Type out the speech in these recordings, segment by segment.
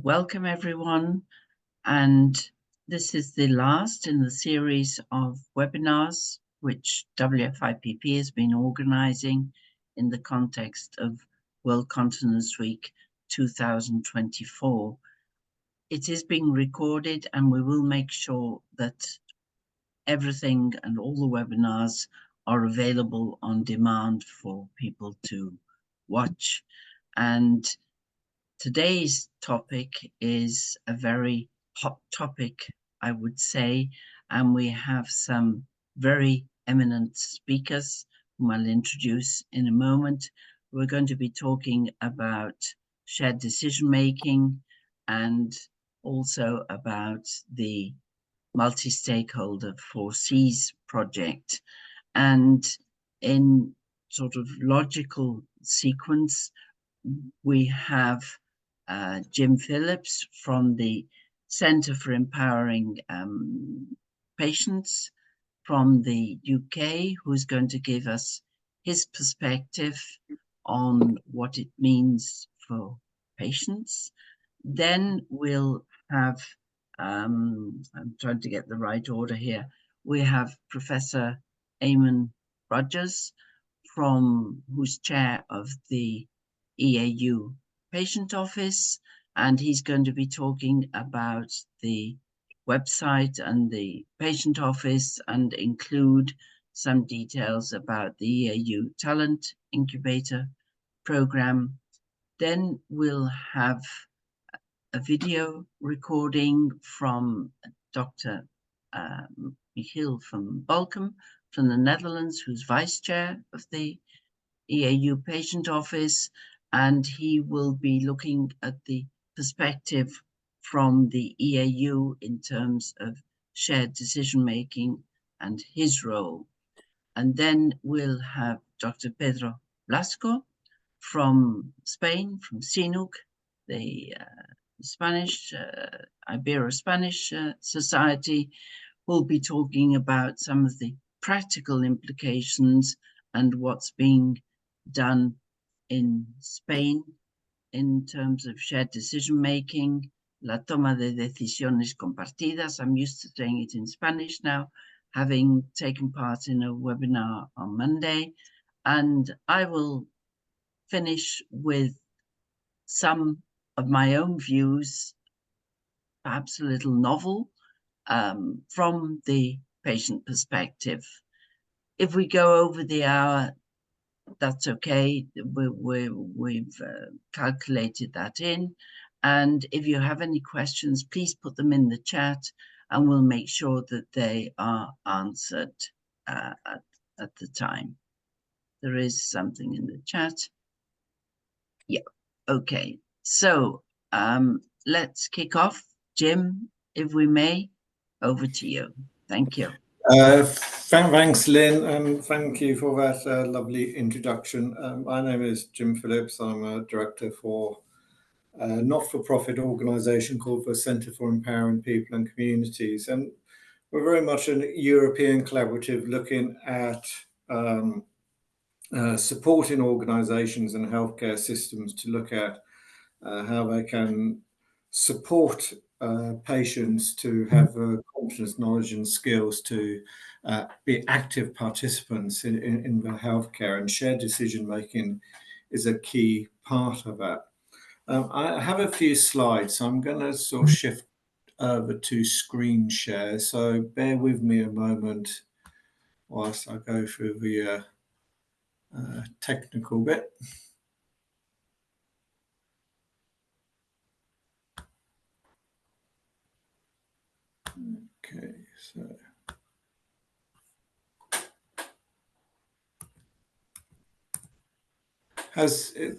welcome everyone. And this is the last in the series of webinars which WFIPP has been organizing in the context of World Continence Week 2024. It is being recorded and we will make sure that everything and all the webinars are available on demand for people to watch. And today's topic is a very hot topic, I would say, and we have some very eminent speakers whom I'll introduce in a moment. We're going to be talking about shared decision-making and also about the multi-stakeholder 4Cs project. And in sort of logical sequence, we have Jim Phillips from the Centre for Empowering Patients from the UK, who's going to give us his perspective on what it means for patients. Then we'll have, I'm trying to get the right order here, we have Professor Eamon Rogers, who's chair of the EAU patient office, and he's going to be talking about the website and the patient office and include some details about the EAU talent incubator program. Then we'll have a video recording from Dr. Michiel van Balkum from the Netherlands, who's vice chair of the EAU patient office, and he will be looking at the perspective from the EAU in terms of shared decision-making and his role. And then we'll have Dr. Pedro Blasco from Spain, from CNUC, the Spanish, Ibero-Spanish Society, who'll be talking about some of the practical implications and what's being done in Spain in terms of shared decision-making, la toma de decisiones compartidas. I'm used to saying it in Spanish now, having taken part in a webinar on Monday. And I will finish with some of my own views, perhaps a little novel, from the patient perspective. If we go over the hour, that's okay. We've calculated that in. And if you have any questions, please put them in the chat and we'll make sure that they are answered at the time. There is something in the chat. Yeah, okay. So let's kick off. Jim, if we may, over to you. Thank you. Thanks, Lynn, and thank you for that lovely introduction. My name is Jim Phillips. I'm a director for a not-for-profit organisation called the Centre for Empowering People and Communities. And we're very much a European collaborative looking at supporting organisations and healthcare systems to look at how they can support patients to have competence, knowledge and skills to be active participants in the healthcare, and shared decision making is a key part of that. I have a few slides, so I'm going to sort of shift over to screen share, so bear with me a moment whilst I go through the technical bit. Okay, so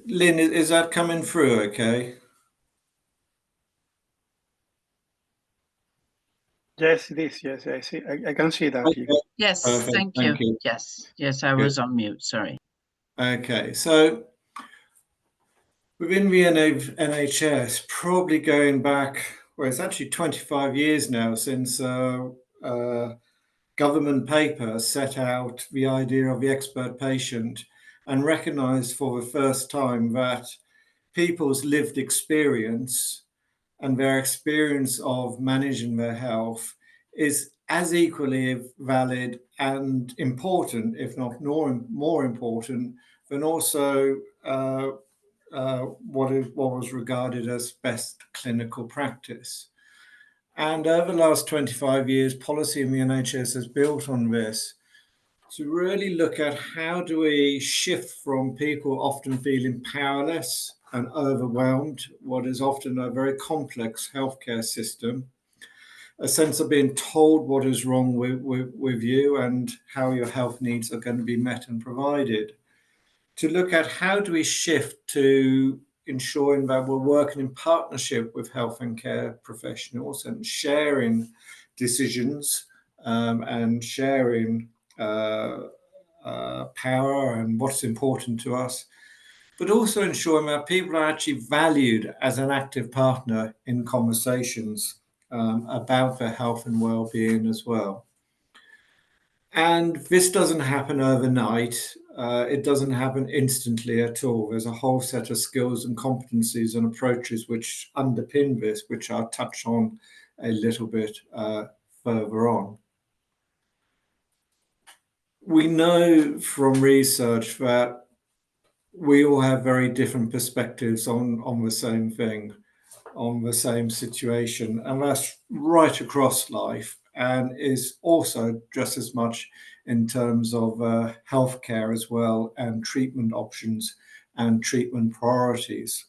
Lynn, is that coming through okay? Yes, it is. Yes, I see. I can see that. Okay. Yes, thank you. Yes, I was on mute, sorry. Okay, so within the NHS, probably going back, well, it's actually 25 years now since government paper set out the idea of the expert patient and recognised for the first time that people's lived experience and their experience of managing their health is as equally valid and important, if not more important, than also what was regarded as best clinical practice. And over the last 25 years, policy in the NHS has built on this to really look at how do we shift from people often feeling powerless and overwhelmed, what is often a very complex healthcare system, a sense of being told what is wrong with you and how your health needs are going to be met and provided, to look at how do we shift to ensuring that we're working in partnership with health and care professionals and sharing decisions and sharing power and what's important to us, but also ensuring that people are actually valued as an active partner in conversations about their health and well-being as well. And this doesn't happen overnight. It doesn't happen instantly at all. There's a whole set of skills and competencies and approaches which underpin this, which I'll touch on a little bit further on. We know from research that we all have very different perspectives on the same thing, on the same situation, and that's right across life, and is also just as much in terms of healthcare as well, and treatment options and treatment priorities.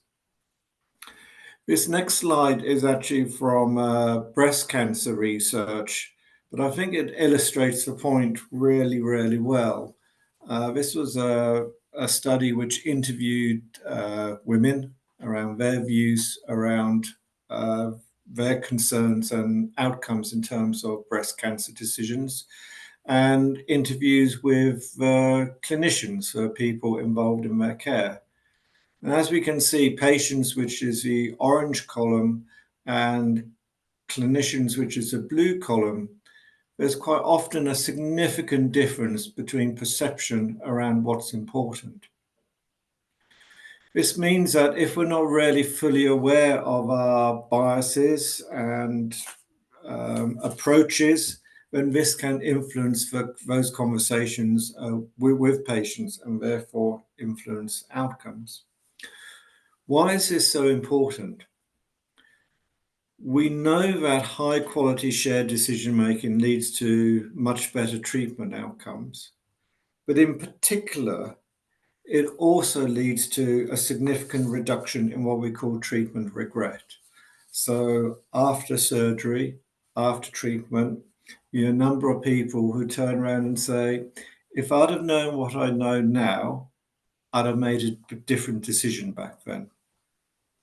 This next slide is actually from breast cancer research, but I think it illustrates the point really, really well. This was a study which interviewed women around their views around their concerns and outcomes in terms of breast cancer decisions, and interviews with clinicians, people involved in their care. And as we can see, patients, which is the orange column, and clinicians, which is the blue column, there's quite often a significant difference between perception around what's important. This means that if we're not really fully aware of our biases and approaches, then this can influence those conversations with patients and therefore influence outcomes. Why is this so important? We know that high quality shared decision making leads to much better treatment outcomes, but in particular, it also leads to a significant reduction in what we call treatment regret. So after surgery, after treatment, you know, a number of people who turn around and say, if I'd have known what I know now, I'd have made a different decision back then.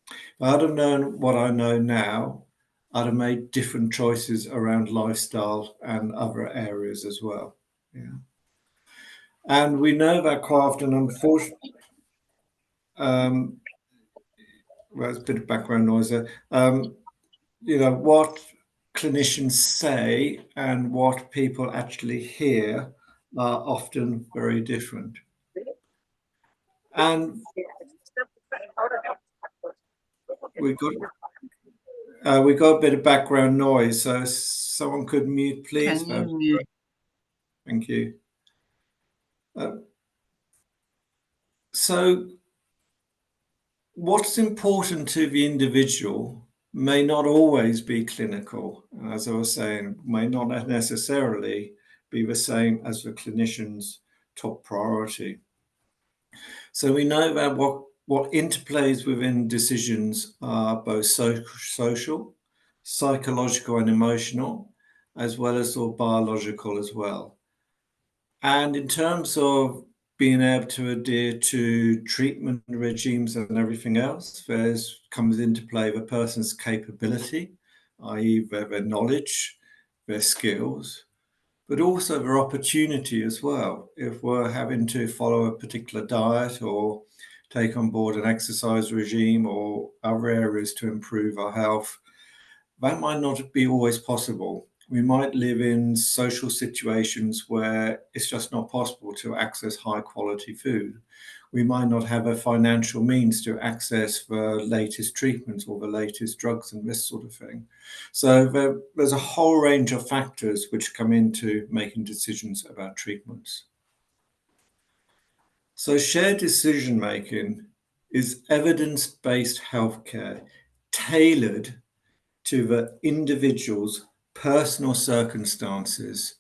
If I'd have known what I know now, I'd have made different choices around lifestyle and other areas as well. Yeah. And we know that quite often, unfortunately, well, there's a bit of background noise there. You know, what clinicians say and what people actually hear are often very different. And we got a bit of background noise, so someone could mute, please. Can you mute? Thank you. So what's important to the individual may not always be clinical, as I was saying, may not necessarily be the same as the clinician's top priority. So we know that what interplays within decisions are both social, psychological and emotional, as well as biological as well. And in terms of being able to adhere to treatment regimes and everything else, comes into play the person's capability, i.e. their knowledge, their skills, but also their opportunity as well. If we're having to follow a particular diet or take on board an exercise regime or other areas to improve our health, that might not be always possible. We might live in social situations where it's just not possible to access high quality food. We might not have a financial means to access the latest treatments or the latest drugs and this sort of thing. So there's a whole range of factors which come into making decisions about treatments. So shared decision making is evidence-based healthcare tailored to the individual's personal circumstances,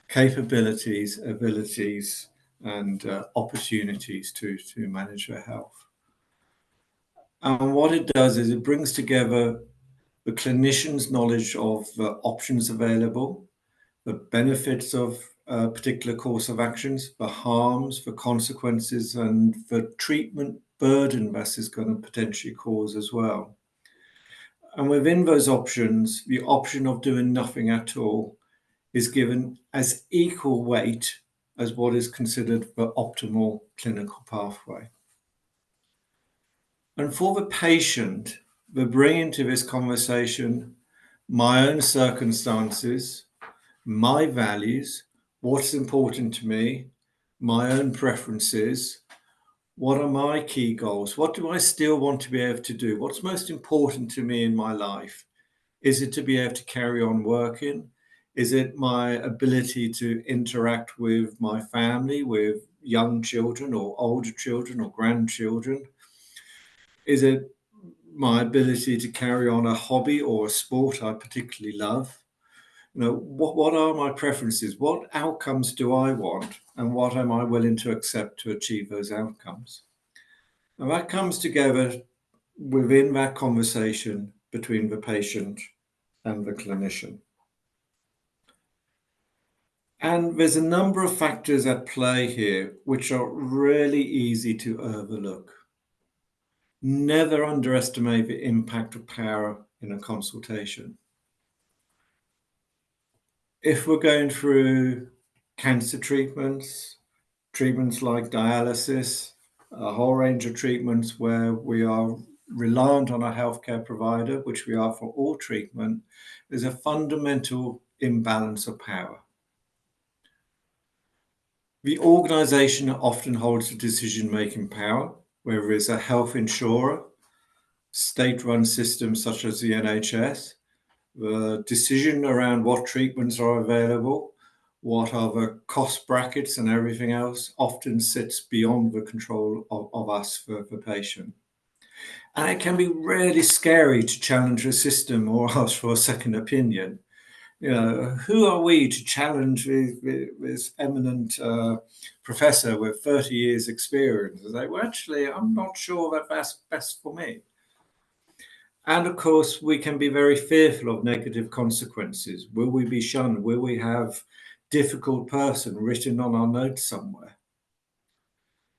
capabilities, abilities, and opportunities to manage their health. And what it does is it brings together the clinician's knowledge of the options available, the benefits of a particular course of actions, the harms, the consequences, and the treatment burden this is going to potentially cause as well. And within those options, the option of doing nothing at all is given as equal weight as what is considered the optimal clinical pathway. And for the patient, we bring into this conversation my own circumstances, my values, what's important to me, my own preferences, what are my key goals, what do I still want to be able to do, what's most important to me in my life. Is it to be able to carry on working? Is it my ability to interact with my family, with young children or older children or grandchildren? Is it my ability to carry on a hobby or a sport I particularly love? You know, what are my preferences? What outcomes do I want? And what am I willing to accept to achieve those outcomes? And that comes together within that conversation between the patient and the clinician. And there's a number of factors at play here which are really easy to overlook. Never underestimate the impact of power in a consultation. If we're going through cancer treatments, treatments like dialysis, a whole range of treatments where we are reliant on a healthcare provider, which we are for all treatment, there's a fundamental imbalance of power. The organization often holds the decision-making power, whether it's a health insurer, state-run systems such as the NHS, the decision around what treatments are available, what are the cost brackets and everything else often sits beyond the control of us for the patient. And it can be really scary to challenge a system or ask for a second opinion. You know, who are we to challenge this eminent professor with 30 years experience and say, well, actually, I'm not sure that that's best for me. And of course, we can be very fearful of negative consequences. Will we be shunned? Will we have difficult person written on our notes somewhere?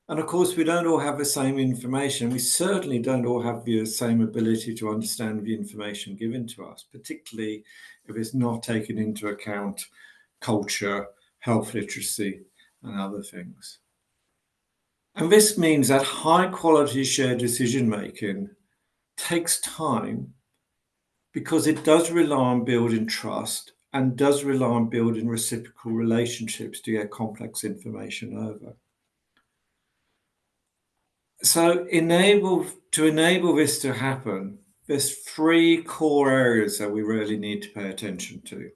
And of course, we don't all have the same information. We certainly don't all have the same ability to understand the information given to us, particularly if it's not taken into account culture, health literacy, and other things. And this means that high quality shared decision making takes time because it does rely on building trust and does rely on building reciprocal relationships to get complex information over. So to enable this to happen, there's three core areas that we really need to pay attention to.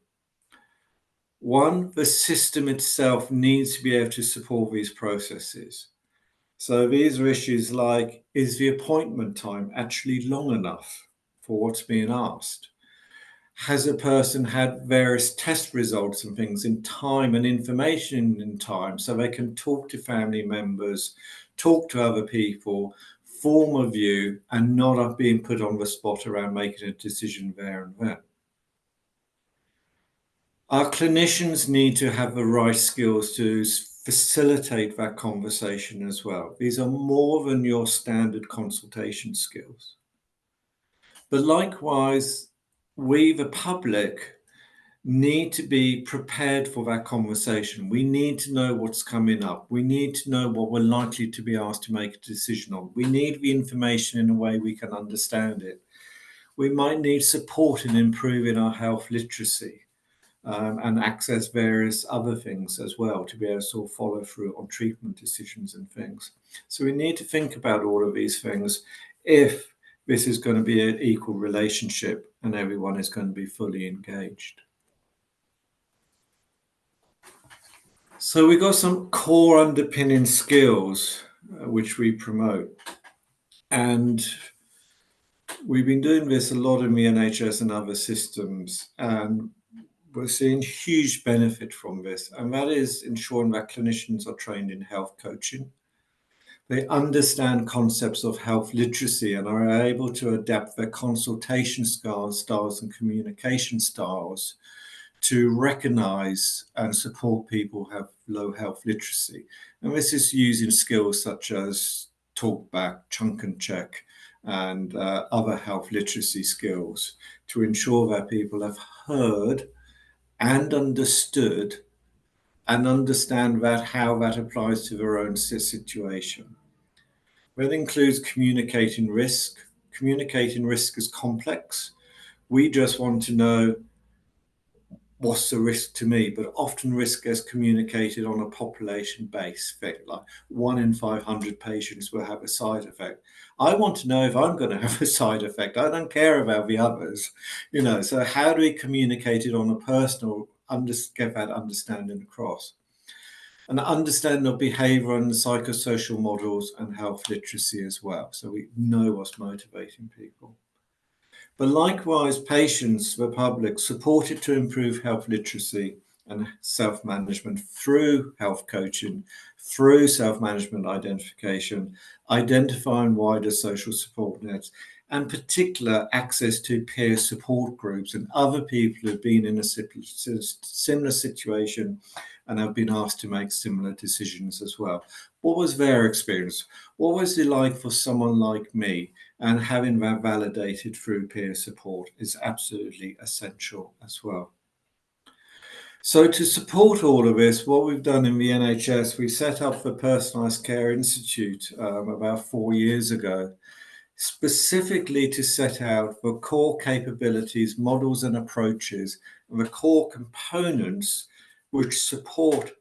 One, the system itself needs to be able to support these processes. So these are issues like, is the appointment time actually long enough for what's being asked? Has a person had various test results and things in time and information in time so they can talk to family members, talk to other people, form a view, and not being put on the spot around making a decision there and then? Our clinicians need to have the right skills to facilitate that conversation as well. These are more than your standard consultation skills. But likewise, we, the public, need to be prepared for that conversation. We need to know what's coming up. We need to know what we're likely to be asked to make a decision on. We need the information in a way we can understand it. We might need support in improving our health literacy. and access various other things as well to be able to sort of follow through on treatment decisions and things. So we need to think about all of these things if this is going to be an equal relationship and everyone is going to be fully engaged. So we've got some core underpinning skills which we promote. And we've been doing this a lot in the NHS and other systems, and we're seeing huge benefit from this. And that is ensuring that clinicians are trained in health coaching. They understand concepts of health literacy and are able to adapt their consultation styles and communication styles to recognize and support people who have low health literacy. And this is using skills such as talkback, chunk and check, and other health literacy skills to ensure that people have heard and understood and understand that how that applies to their own situation. That includes communicating risk. Communicating risk is complex. We just want to know what's the risk to me, but often risk gets communicated on a population base thing, like 1 in 500 patients will have a side effect. I want to know if I'm going to have a side effect. I don't care about the others, you know. So how do we communicate it on a personal, get that understanding across? And understand of behavior and psychosocial models and health literacy as well, so we know what's motivating people. But likewise, patients, the public, supported to improve health literacy and self-management through health coaching, through self-management identification, identifying wider social support nets, and particular access to peer support groups and other people who have been in a similar situation and have been asked to make similar decisions as well. What was their experience? What was it like for someone like me? And having that validated through peer support is absolutely essential as well. So to support all of this, what we've done in the NHS, we set up the Personalised Care Institute about 4 years ago, specifically to set out the core capabilities, models and approaches, and the core components which support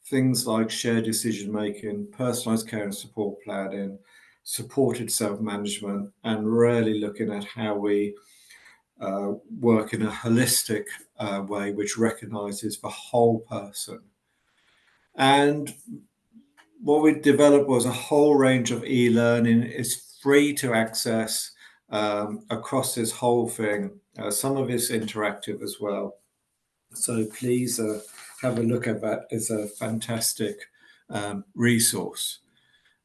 things like shared decision-making, personalised care and support planning, supported self-management, and really looking at how we work in a holistic way which recognises the whole person. And what we developed was a whole range of e-learning. It's free to access across this whole thing. Some of it's interactive as well. So please have a look at that. It's a fantastic resource.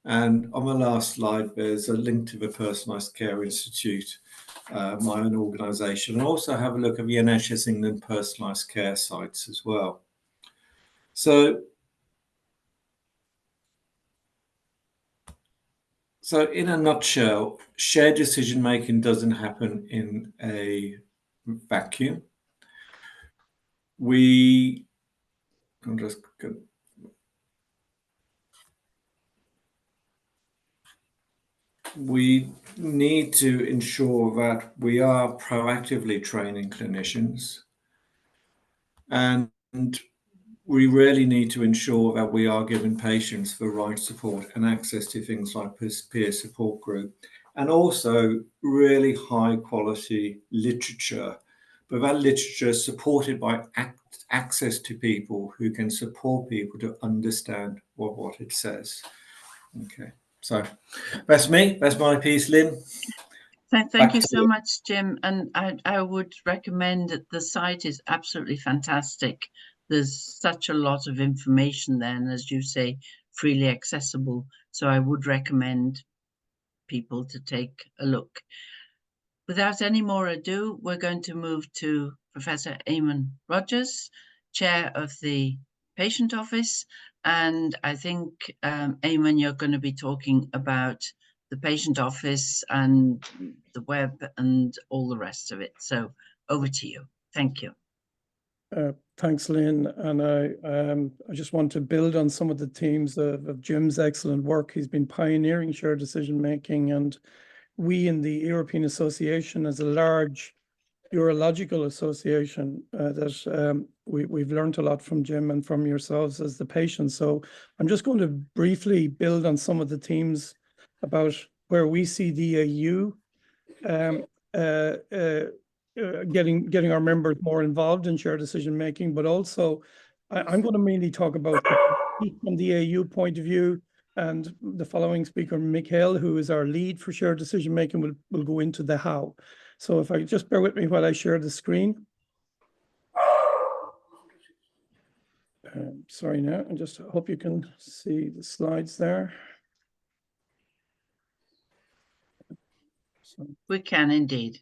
And on the last slide, there's a link to the Personalised Care Institute, my own organisation. And also have a look at the NHS England personalised care sites as well. So in a nutshell, shared decision-making doesn't happen in a vacuum. We need to ensure that we are proactively training clinicians, and we really need to ensure that we are giving patients the right support and access to things like peer support group, and also really high quality literature, but that literature is supported by access to people who can support people to understand what it says. Okay, so that's me. That's my piece, Lynn. Thank you so much, Jim. And I would recommend that the site is absolutely fantastic. There's such a lot of information there, and as you say, freely accessible. So I would recommend people to take a look. Without any more ado, we're going to move to Professor Eamon Rogers, Chair of the Patient Office. And I think, Eamon, you're going to be talking about the Patient Office and the web and all the rest of it. So over to you. Thank you. Thanks, Lynn. And I just want to build on some of the themes of Jim's excellent work. He's been pioneering shared decision-making, and we in the European Association, as a large urological association that we've learned a lot from Jim and from yourselves as the patients. So I'm just going to briefly build on some of the themes about where we see the AU getting our members more involved in shared decision making, but also I'm going to mainly talk about from the AU point of view, and the following speaker, Mikhail, who is our lead for shared decision making, will go into the how. So if I just bear with me while I share the screen. Sorry now, I just hope you can see the slides there. So, we can indeed.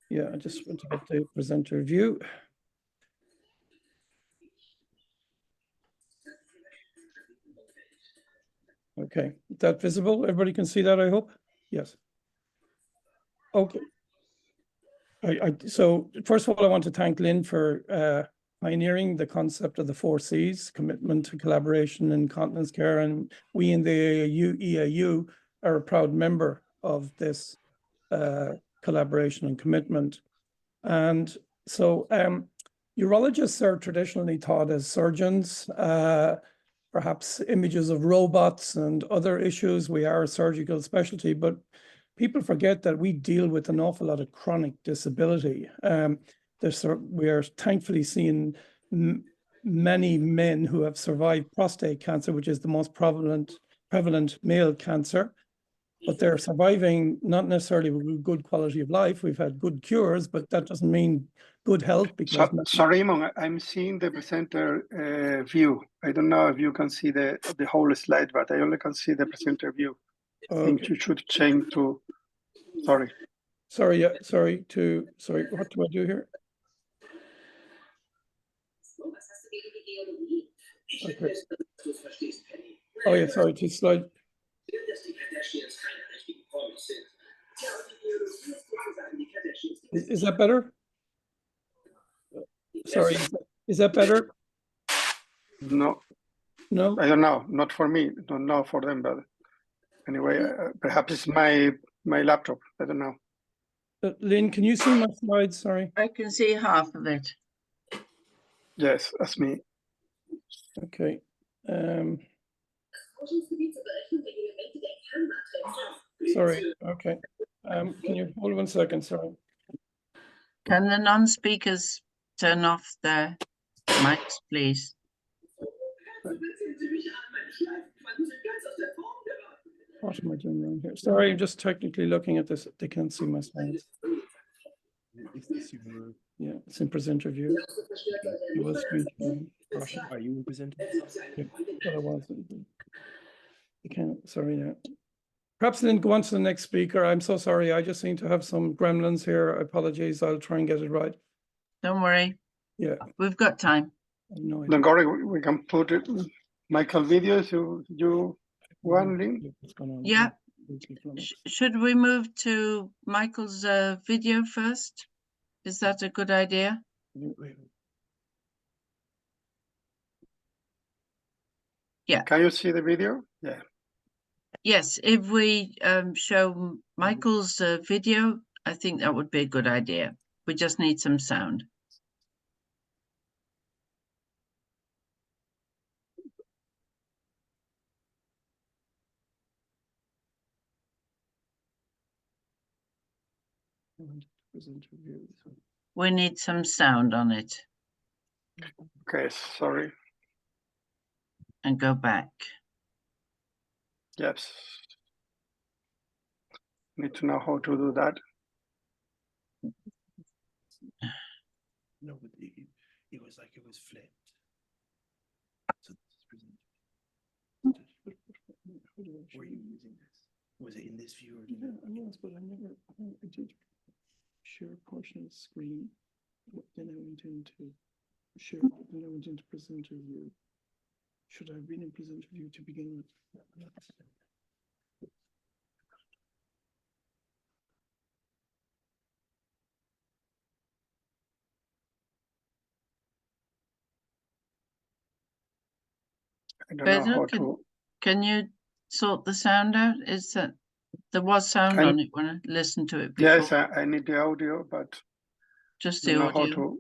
yeah, I just want to get the presenter view. Okay, is that visible? Everybody can see that, I hope? Yes. Okay. So first of all, I want to thank Lynn for pioneering the concept of the 4 C's, commitment to collaboration and continence care. And we in the EAU are a proud member of this collaboration and commitment. And so urologists are traditionally taught as surgeons, perhaps images of robots and other issues. We are a surgical specialty, but people forget that we deal with an awful lot of chronic disability. We are thankfully seeing many men who have survived prostate cancer, which is the most prevalent male cancer, but they're surviving not necessarily with good quality of life. We've had good cures, but that doesn't mean good health. Because sorry, Raymond, I'm seeing the presenter view. I don't know if you can see the whole slide, but I only can see the presenter view. Okay. I think you should change to, sorry. Sorry, yeah, sorry, what do I do here? Okay. Oh yeah, sorry, to slide. Is that better? Sorry, is that better? No. No? I don't know, not for me, don't know for them, but anyway, perhaps it's my laptop, I don't know. Lynn, can you see my slides? Sorry. I can see half of it. Yes, that's me. Okay. Sorry. Okay. Can you hold 1 second? Sorry. Can the non-speakers turn off their mics, please? What am I doing wrong here? Sorry, I'm just technically looking at this. They can't see my slides. Yeah, it's in presenter view. It was Are you presenting? Yeah, but I wasn't. You can't. Sorry now. Perhaps Lynn, go on to the next speaker. I'm so sorry. I just seem to have some gremlins here. Apologies. I'll try and get it right. Don't worry. Yeah. We've got time. No idea. Don't worry, we can put it, Michael videos, you want, Lynn? What's going on? Yeah. Should we move to Michael's video first? Is that a good idea? Yeah. Can you see the video? Yeah. Yes, if we show Michael's video, I think that would be a good idea. We just need some sound. We need some sound on it. Okay, sorry. And go back. Yes. Need to know how to do that. No, but it was like it was flipped. So were you using this? Was it in this view or did Yeah, yes, but I did share a portion of the screen. Then I went into share, then I went into presenter view. Should I have been in presenter view to begin with? I don't know how to. Can you sort the sound out? Is that there was sound on it when I listened to it before? Yes, I need the audio, but Just I the don't know how audio. to.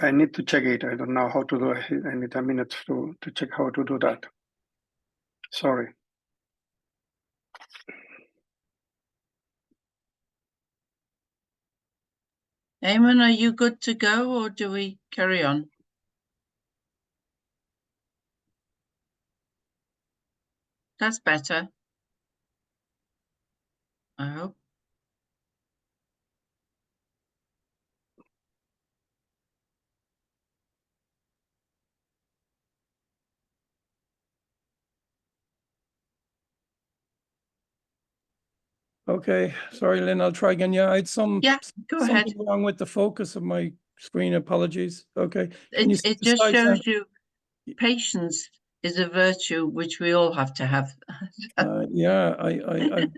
I need to check it. I don't know how to do it. I need a minute to check how to do that. Sorry. Eamon, are you good to go, or do we carry on? That's better. I hope. Okay, sorry, Lynn, I'll try again. Yeah, I had Yeah, go ahead. something wrong with the focus of my screen. Apologies. Okay. Can you see It the just slides now? shows you patience is a virtue which we all have to have. Yeah, I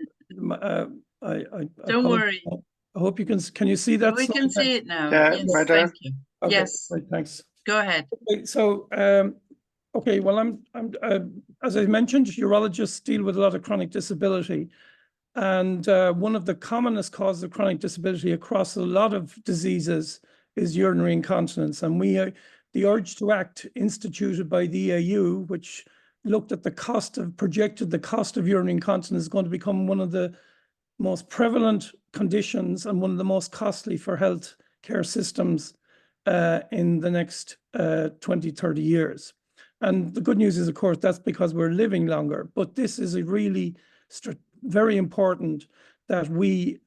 Don't worry. I hope you can you see that We slide can now? see it now. Yeah, Yes, better. thank you. Okay, Yes, right, thanks. go ahead. Okay, so okay, well, I'm as I mentioned, urologists deal with a lot of chronic disability, and one of the commonest causes of chronic disability across a lot of diseases is urinary incontinence. And the Urge to Act instituted by the EAU, which looked at projected the cost of urinary incontinence is going to become one of the most prevalent conditions and one of the most costly for health care systems in the next 20, 30 years. And the good news is, of course, that's because we're living longer. But this is a really very important that we,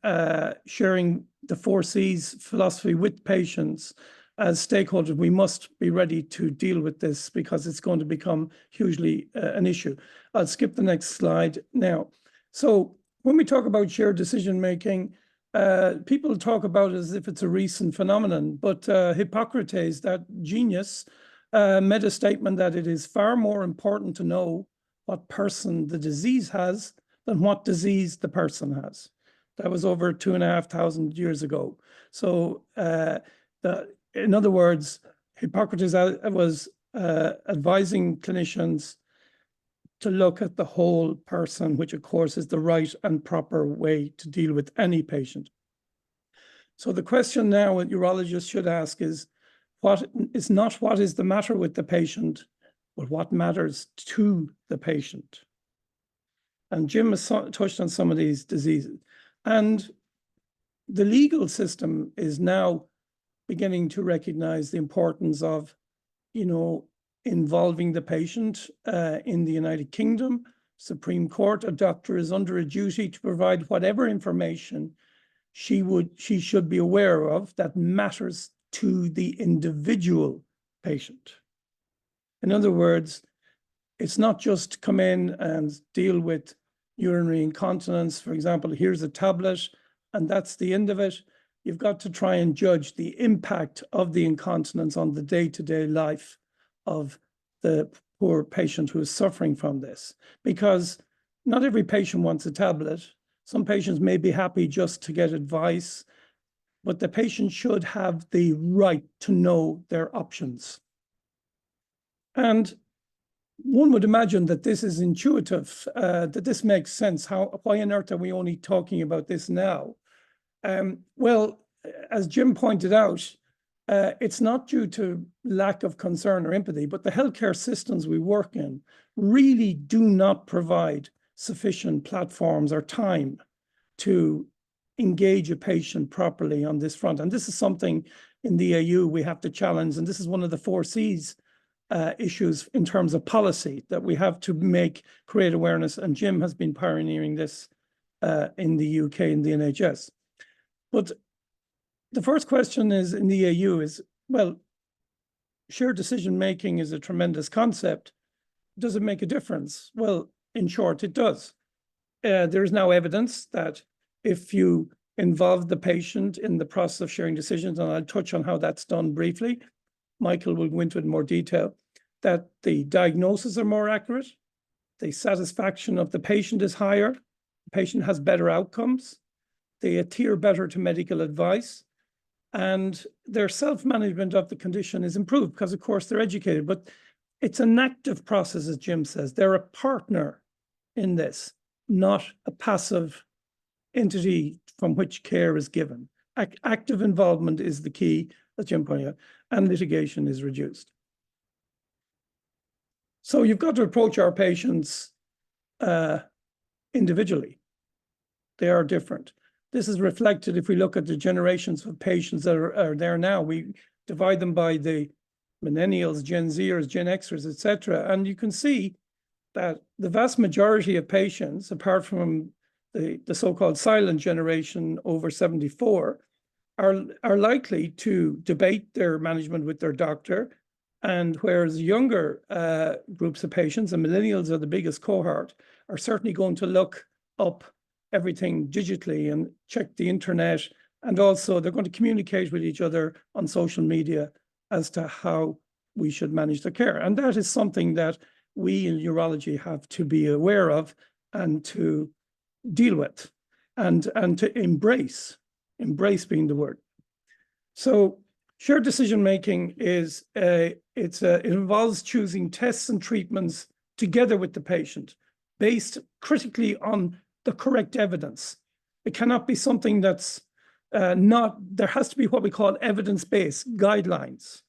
sharing the 4Cs philosophy with patients as stakeholders, we must be ready to deal with this because it's going to become hugely an issue. I'll skip the next slide now. So when we talk about shared decision making, people talk about it as if it's a recent phenomenon, but Hippocrates, that genius, made a statement that it is far more important to know what person the disease has than what disease the person has. That was over 2,500 years ago. So in other words, Hippocrates was advising clinicians to look at the whole person, which of course is the right and proper way to deal with any patient. So the question now that urologists should ask is, what is the matter with the patient, but what matters to the patient? And Jim has touched on some of these diseases. And the legal system is now beginning to recognize the importance of, involving the patient. In the United Kingdom, Supreme Court, a doctor is under a duty to provide whatever information she should be aware of that matters to the individual patient. In other words, it's not just come in and deal with urinary incontinence. For example, here's a tablet and that's the end of it. You've got to try and judge the impact of the incontinence on the day-to-day life of the poor patient who is suffering from this. Because not every patient wants a tablet. Some patients may be happy just to get advice, but the patient should have the right to know their options. And one would imagine that this is intuitive, that this makes sense. Why on earth are we only talking about this now? Well, as Jim pointed out, it's not due to lack of concern or empathy, but the healthcare systems we work in really do not provide sufficient platforms or time to engage a patient properly on this front. And this is something in the AU we have to challenge. And this is one of the 4Cs issues in terms of policy that we have to create awareness. And Jim has been pioneering this in the UK and the NHS. But the first question is in the EU is, well, shared decision making is a tremendous concept. Does it make a difference? Well, in short, it does. There is now evidence that if you involve the patient in the process of sharing decisions, and I'll touch on how that's done briefly, Michael will go into it in more detail, that the diagnoses are more accurate, the satisfaction of the patient is higher, the patient has better outcomes, they adhere better to medical advice, and their self-management of the condition is improved because, of course, they're educated. But it's an active process, as Jim says. They're a partner in this, not a passive entity from which care is given. Active involvement is the key, as Jim pointed out, and litigation is reduced. So you've got to approach our patients individually. They are different. This is reflected if we look at the generations of patients that are there now. We divide them by the millennials, Gen Zers, Gen Xers, etc. And you can see that the vast majority of patients, apart from the so-called silent generation over 74, are likely to debate their management with their doctor. And whereas younger groups of patients, and millennials are the biggest cohort, are certainly going to look up everything digitally and check the internet. And also they're going to communicate with each other on social media as to how we should manage the care. And that is something that we in urology have to be aware of and to deal with and to embrace being the word. So shared decision-making is, it involves choosing tests and treatments together with the patient based critically on the correct evidence. It cannot be something that's there has to be what we call evidence-based guidelines.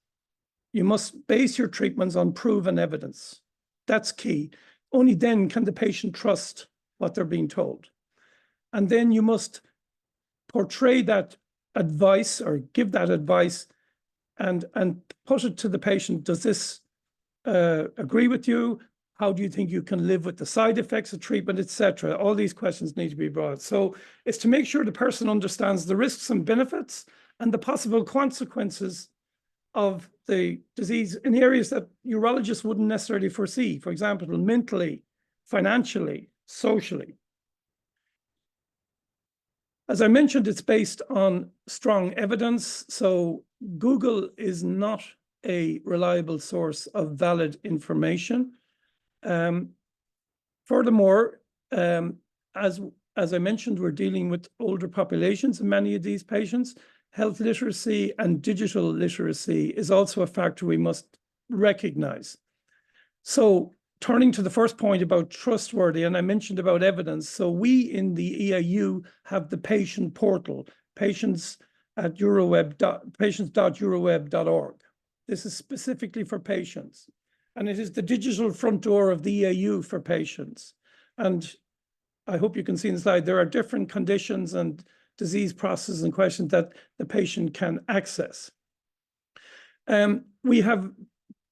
You must base your treatments on proven evidence. That's key. Only then can the patient trust what they're being told. And then you must portray that advice or give that advice and put it to the patient. Does this agree with you? How do you think you can live with the side effects of treatment, etc.? All these questions need to be brought. So it's to make sure the person understands the risks and benefits and the possible consequences of the disease in areas that urologists wouldn't necessarily foresee. For example, mentally, financially, socially. As I mentioned, it's based on strong evidence. So Google is not a reliable source of valid information. Furthermore, as I mentioned, we're dealing with older populations in many of these patients. Health literacy and digital literacy is also a factor we must recognize. So turning to the first point about trustworthy, and I mentioned about evidence. So we in the EAU have the patient portal, patients.euroweb.org. This is specifically for patients. And it is the digital front door of the EAU for patients. And I hope you can see in the slide, there are different conditions and disease processes and questions that the patient can access. We have,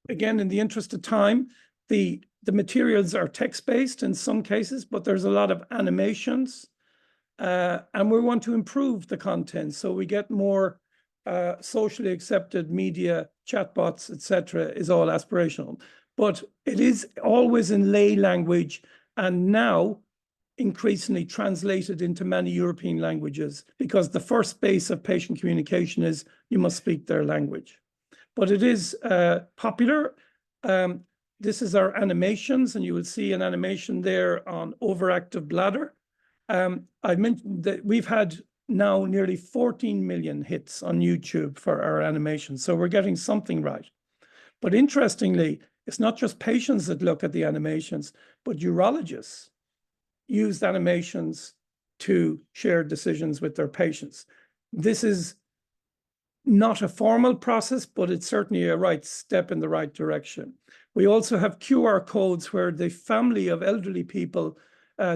again, in the interest of time, the materials are text-based in some cases, but there's a lot of animations. And we want to improve the content so we get more socially accepted media, chatbots, etc. is all aspirational. But it is always in lay language and now increasingly translated into many European languages, because the first base of patient communication is you must speak their language. But it is popular. This is our animations, and you will see an animation there on overactive bladder. I mentioned that we've had now nearly 14 million hits on YouTube for our animations, so we're getting something right. But interestingly, it's not just patients that look at the animations, but urologists use animations to share decisions with their patients. This is not a formal process, but it's certainly a right step in the right direction. We also have QR codes where the family of elderly people,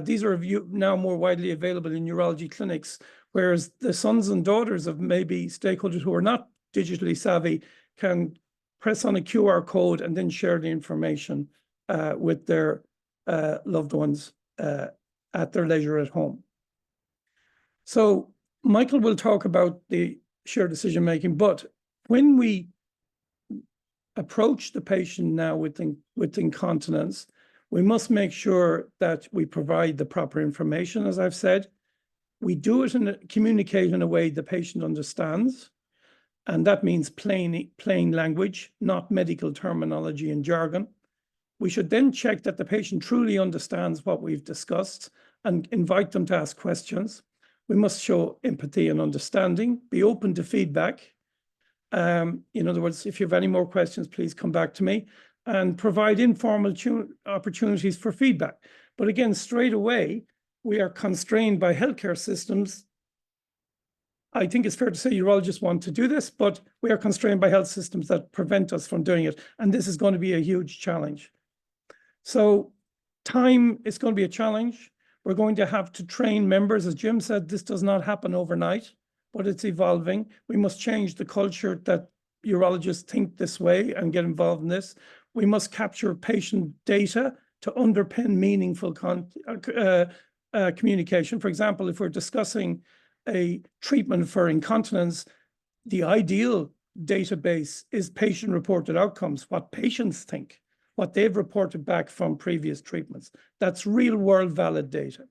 these are now more widely available in urology clinics, whereas the sons and daughters of maybe stakeholders who are not digitally savvy can press on a QR code and then share the information with their loved ones at their leisure at home. So Michael will talk about the shared decision-making, but when we approach the patient now with incontinence, we must make sure that we provide the proper information, as I've said. We do it and communicate in a way the patient understands, and that means plain language, not medical terminology and jargon. We should then check that the patient truly understands what we've discussed and invite them to ask questions. We must show empathy and understanding, be open to feedback. In other words, if you have any more questions, please come back to me. and provide informal opportunities for feedback. But again, straight away, we are constrained by healthcare systems. I think it's fair to say urologists want to do this, but we are constrained by health systems that prevent us from doing it. And this is going to be a huge challenge. So time is going to be a challenge. We're going to have to train members. As Jim said, this does not happen overnight, but it's evolving. We must change the culture that urologists think this way and get involved in this. We must capture patient data to underpin meaningful communication. For example, if we're discussing a treatment for incontinence, the ideal database is patient-reported outcomes, what patients think, what they've reported back from previous treatments. That's real-world valid data.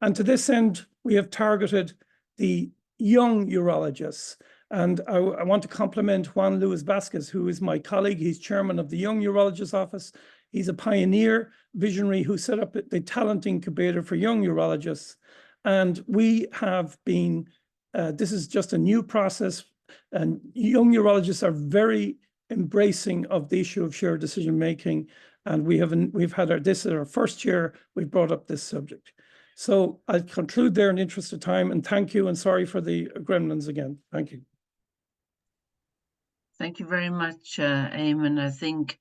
And to this end, we have targeted the young urologists. And I want to compliment Juan Luis Vasquez, who is my colleague. He's chairman of the Young Urologist Office. He's a pioneer, visionary, who set up the talent incubator for young urologists. And we have been, this is just a new process, and young urologists are very embracing of the issue of shared decision-making. And we've had this is our first year we've brought up this subject. So I'll conclude there in the interest of time, and thank you, and sorry for the gremlins again. Thank you. Thank you very much, Eamon. I think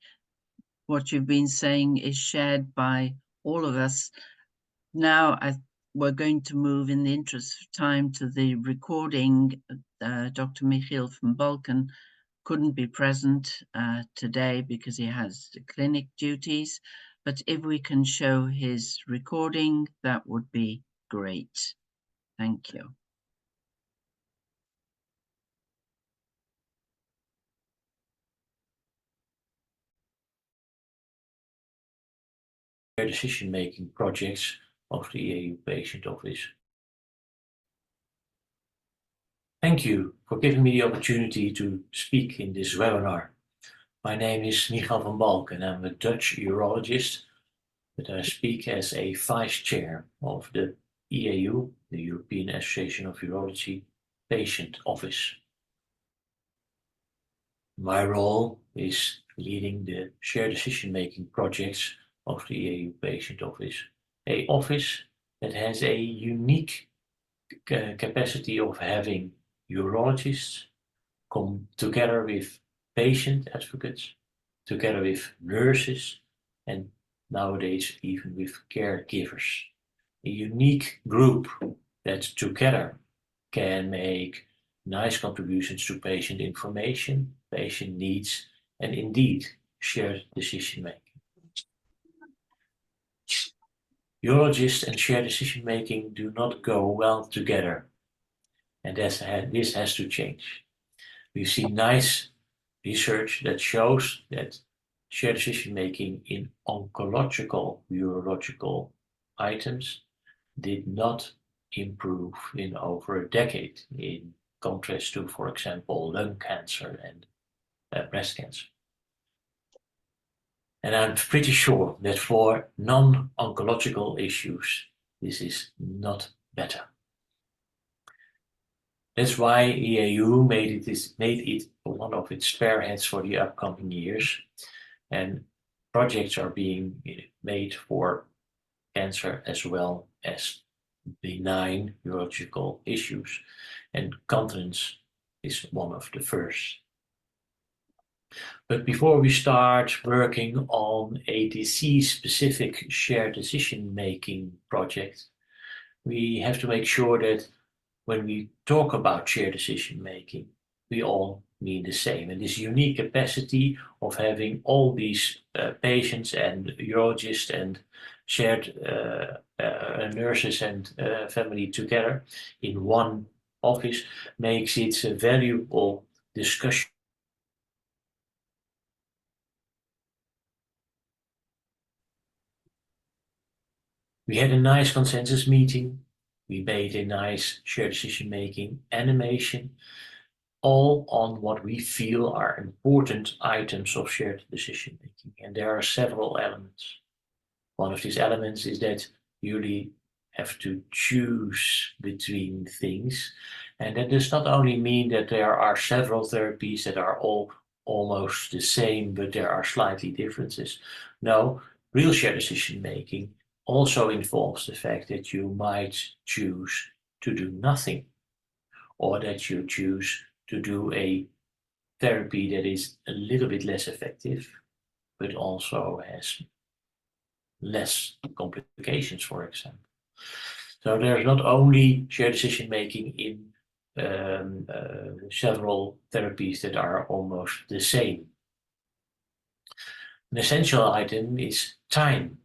what you've been saying is shared by all of us. Now we're going to move, in the interest of time, to the recording. Dr. Michiel van Balken couldn't be present today because he has clinic duties, but if we can show his recording, that would be great. Thank you. Decision-making projects of the EAU Patient Office. Thank you for giving me the opportunity to speak in this webinar. My name is Michiel van Balken. I'm a Dutch urologist, but I speak as a vice chair of the EAU, the European Association of Urology Patient Office. My role is leading the shared decision-making projects of the EAU Patient Office, an office that has a unique capacity of having urologists come together with patient advocates, together with nurses, and nowadays even with caregivers. A unique group that together can make nice contributions to patient information, patient needs, and indeed shared decision-making. Urologists and shared decision-making do not go well together, and this has to change. We've seen nice research that shows that shared decision-making in oncological urological items did not improve in over a decade, in contrast to, for example, lung cancer and breast cancer. And I'm pretty sure that for non-oncological issues, this is not better. That's why EAU made it one of its spearheads for the upcoming years. And projects are being made for cancer as well as benign urological issues. And continence is one of the first. But before we start working on a disease-specific shared decision-making project, we have to make sure that when we talk about shared decision-making, we all mean the same. And this unique capacity of having all these patients and urologists and shared nurses and family together in one office makes it a valuable discussion. We had a nice consensus meeting. We made a nice shared decision-making animation, all on what we feel are important items of shared decision-making. And there are several elements. One of these elements is that you really have to choose between things. And that does not only mean that there are several therapies that are all almost the same, but there are slightly differences. No, real shared decision making also involves the fact that you might choose to do nothing, or that you choose to do a therapy that is a little bit less effective, but also has less complications, for example. So there's not only shared decision making in several therapies that are almost the same. An essential item is time.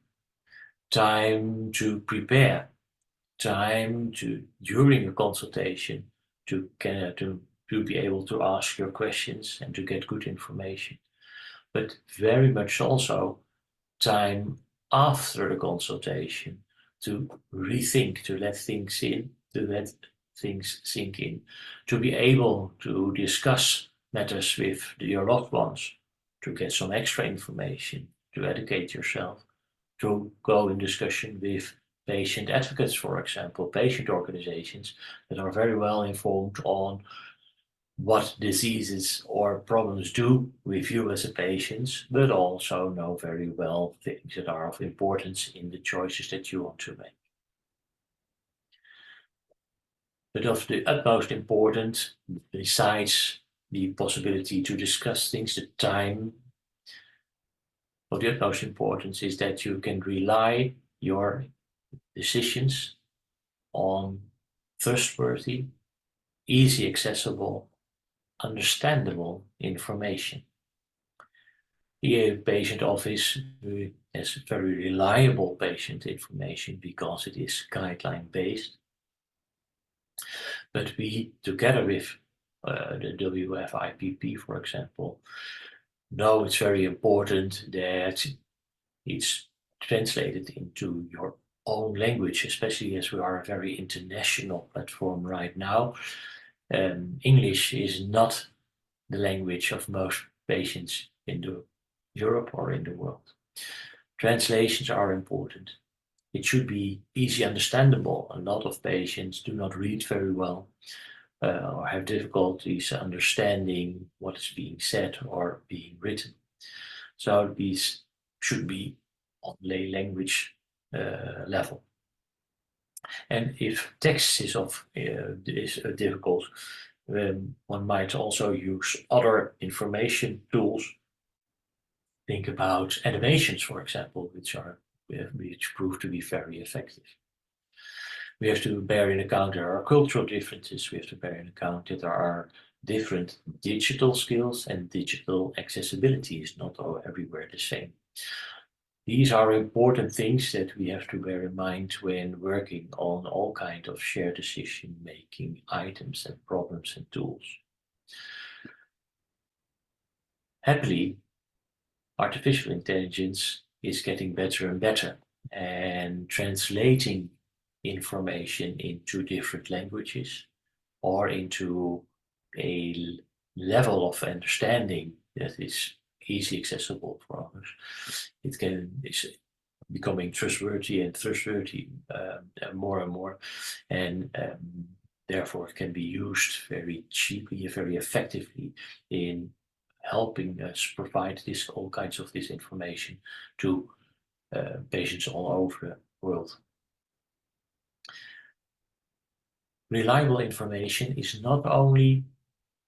Time to prepare, time to, during a consultation, to be able to ask your questions and to get good information. But very much also time after the consultation to rethink, to let things in, to let things sink in, to be able to discuss matters with your loved ones, to get some extra information, to educate yourself, to go in discussion with patient advocates, for example, patient organizations that are very well informed on what diseases or problems do with you as a patient, but also know very well things that are of importance in the choices that you want to make. But of the utmost important, besides the possibility to discuss things, the time, of the utmost importance is that you can rely your decisions on trustworthy, easy accessible, understandable information. The patient office has very reliable patient information because it is guideline based. But we, together with the WFIPP, for example, know it's very important that it's translated into your own language, especially as we are a very international platform right now. English is not the language of most patients in Europe or in the world. Translations are important. It should be easy understandable. A lot of patients do not read very well or have difficulties understanding what is being said or being written. So these should be on lay language level. And if text is difficult, one might also use other information tools. Think about animations, for example, which prove to be very effective. We have to bear in account there are cultural differences. We have to bear in account that there are different digital skills, and digital accessibility is not everywhere the same. These are important things that we have to bear in mind when working on all kinds of shared decision-making items and problems and tools. Happily, artificial intelligence is getting better and better, and translating information into different languages or into a level of understanding that is easily accessible for others. It's becoming trustworthy more and more, and therefore it can be used very cheaply and very effectively in helping us provide all kinds of this information to patients all over the world. Reliable information is not only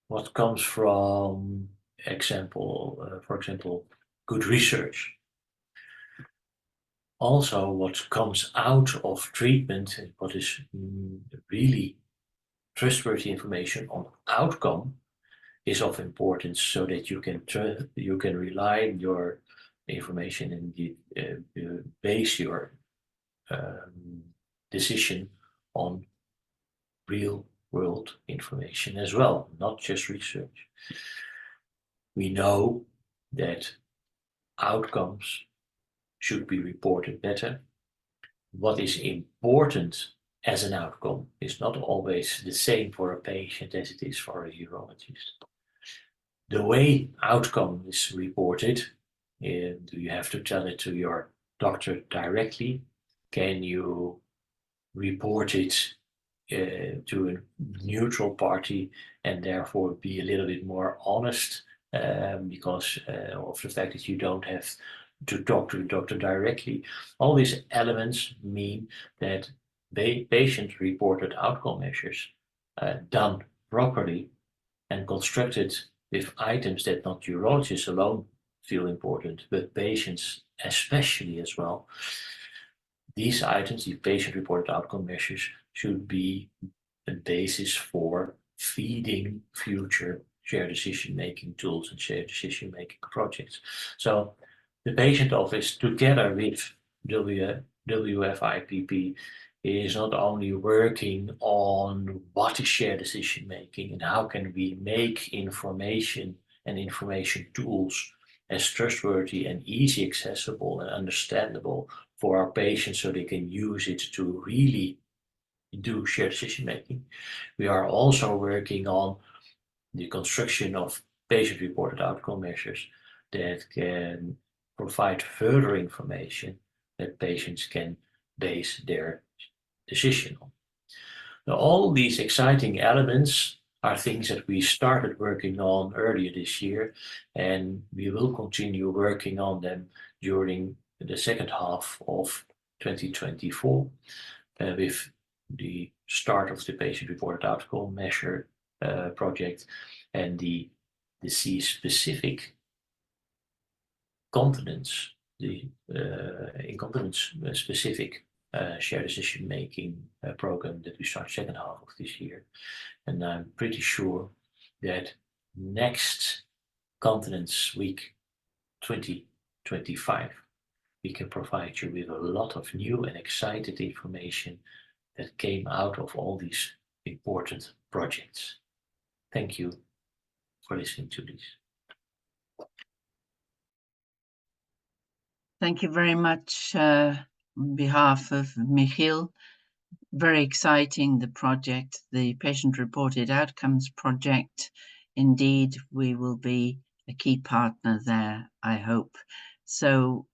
what comes from for example, good research. Also, what comes out of treatment, what is really trustworthy information on outcome, is of importance, so that you can rely on your information and base your decision on real world information as well, not just research. We know that outcomes should be reported better. What is important as an outcome is not always the same for a patient as it is for a urologist. The way outcome is reported, do you have to tell it to your doctor directly? Can you report it to a neutral party and therefore be a little bit more honest because of the fact that you don't have to talk to the doctor directly. All these elements mean that patient-reported outcome measures done properly and constructed with items that not urologists alone feel important, but patients especially as well. These items, the patient-reported outcome measures, should be a basis for feeding future shared decision-making tools and shared decision-making projects. So the patient office, together with WFIPP, is not only working on what is shared decision-making and how can we make information and information tools as trustworthy and easy accessible and understandable for our patients so they can use it to really do shared decision-making. We are also working on the construction of patient-reported outcome measures that can provide further information that patients can base their decision on. Now, all these exciting elements are things that we started working on earlier this year, and we will continue working on them during the second half of 2024 with the start of the patient-reported outcome measure project and the disease-specific continence, the incontinence-specific shared decision-making program that we start second half of this year. And I'm pretty sure that next Continence Week 2025, we can provide you with a lot of new and excited information that came out of all these important projects. Thank you for listening to this. Thank you very much on behalf of Michiel. Very exciting, the project, the patient-reported outcomes project. Indeed, we will be a key partner there, I hope. So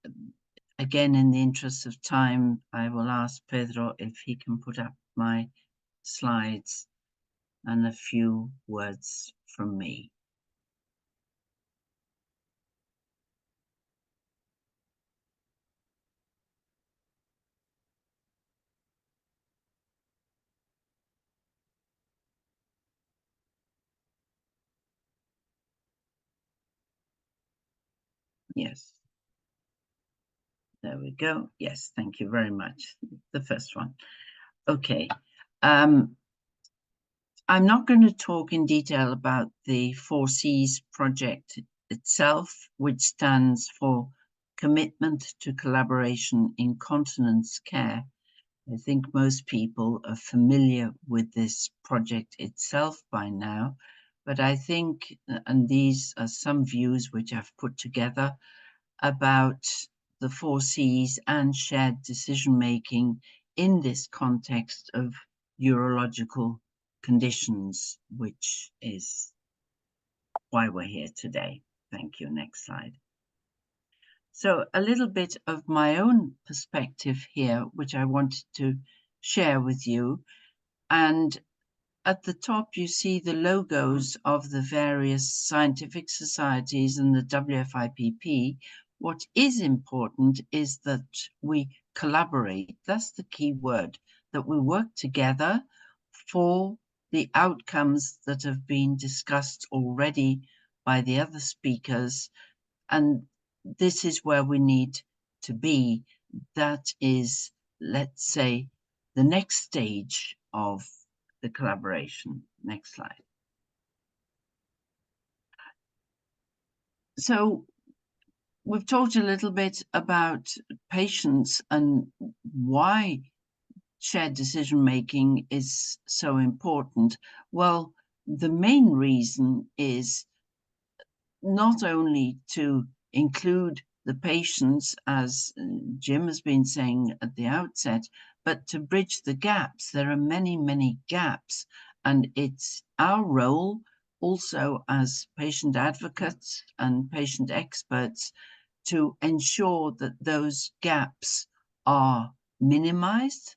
again, in the interest of time, I will ask Pedro if he can put up my slides and a few words from me. Yes. There we go. Yes, thank you very much. The first one. Okay. I'm not going to talk in detail about the 4Cs project itself, which stands for Commitment to Collaboration in Continence Care. I think most people are familiar with this project itself by now, but I think, and these are some views which I've put together about the 4Cs and shared decision-making in this context of urological conditions, which is why we're here today. Thank you. Next slide. So a little bit of my own perspective here, which I wanted to share with you. And at the top, you see the logos of the various scientific societies and the WFIPP. What is important is that we collaborate. That's the key word, that we work together for the outcomes that have been discussed already by the other speakers. And this is where we need to be. That is, let's say, the next stage of the collaboration. Next slide. So we've talked a little bit about patients and why shared decision-making is so important. Well, the main reason is not only to include the patients, as Jim has been saying at the outset, but to bridge the gaps. There are many, many gaps, and it's our role also as patient advocates and patient experts to ensure that those gaps are minimized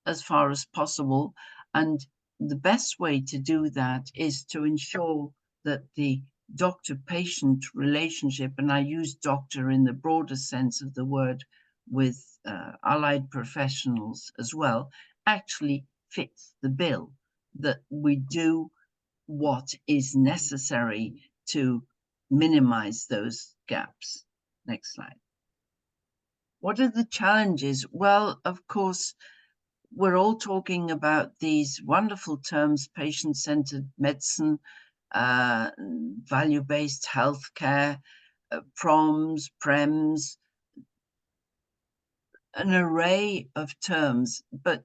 as far as possible. And the best way to do that is to ensure that the doctor-patient relationship, and I use doctor in the broader sense of the word with allied professionals as well, actually fits the bill, that we do what is necessary to minimize those gaps. Next slide. What are the challenges? Well, of course, we're all talking about these wonderful terms, patient-centered medicine, value-based healthcare, PROMs, PREMs, an array of terms, but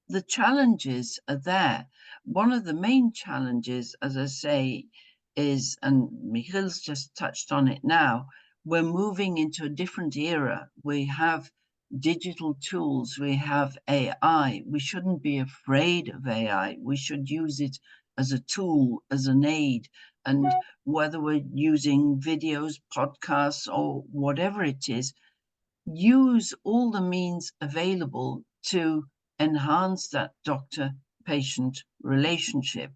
the challenges are there. One of the main challenges, as I say, is, and Michiel's just touched on it now, we're moving into a different era. We have digital tools, we have AI. We shouldn't be afraid of AI. We should use it as a tool, as an aid. And whether we're using videos, podcasts, or whatever it is, use all the means available to enhance that doctor-patient relationship.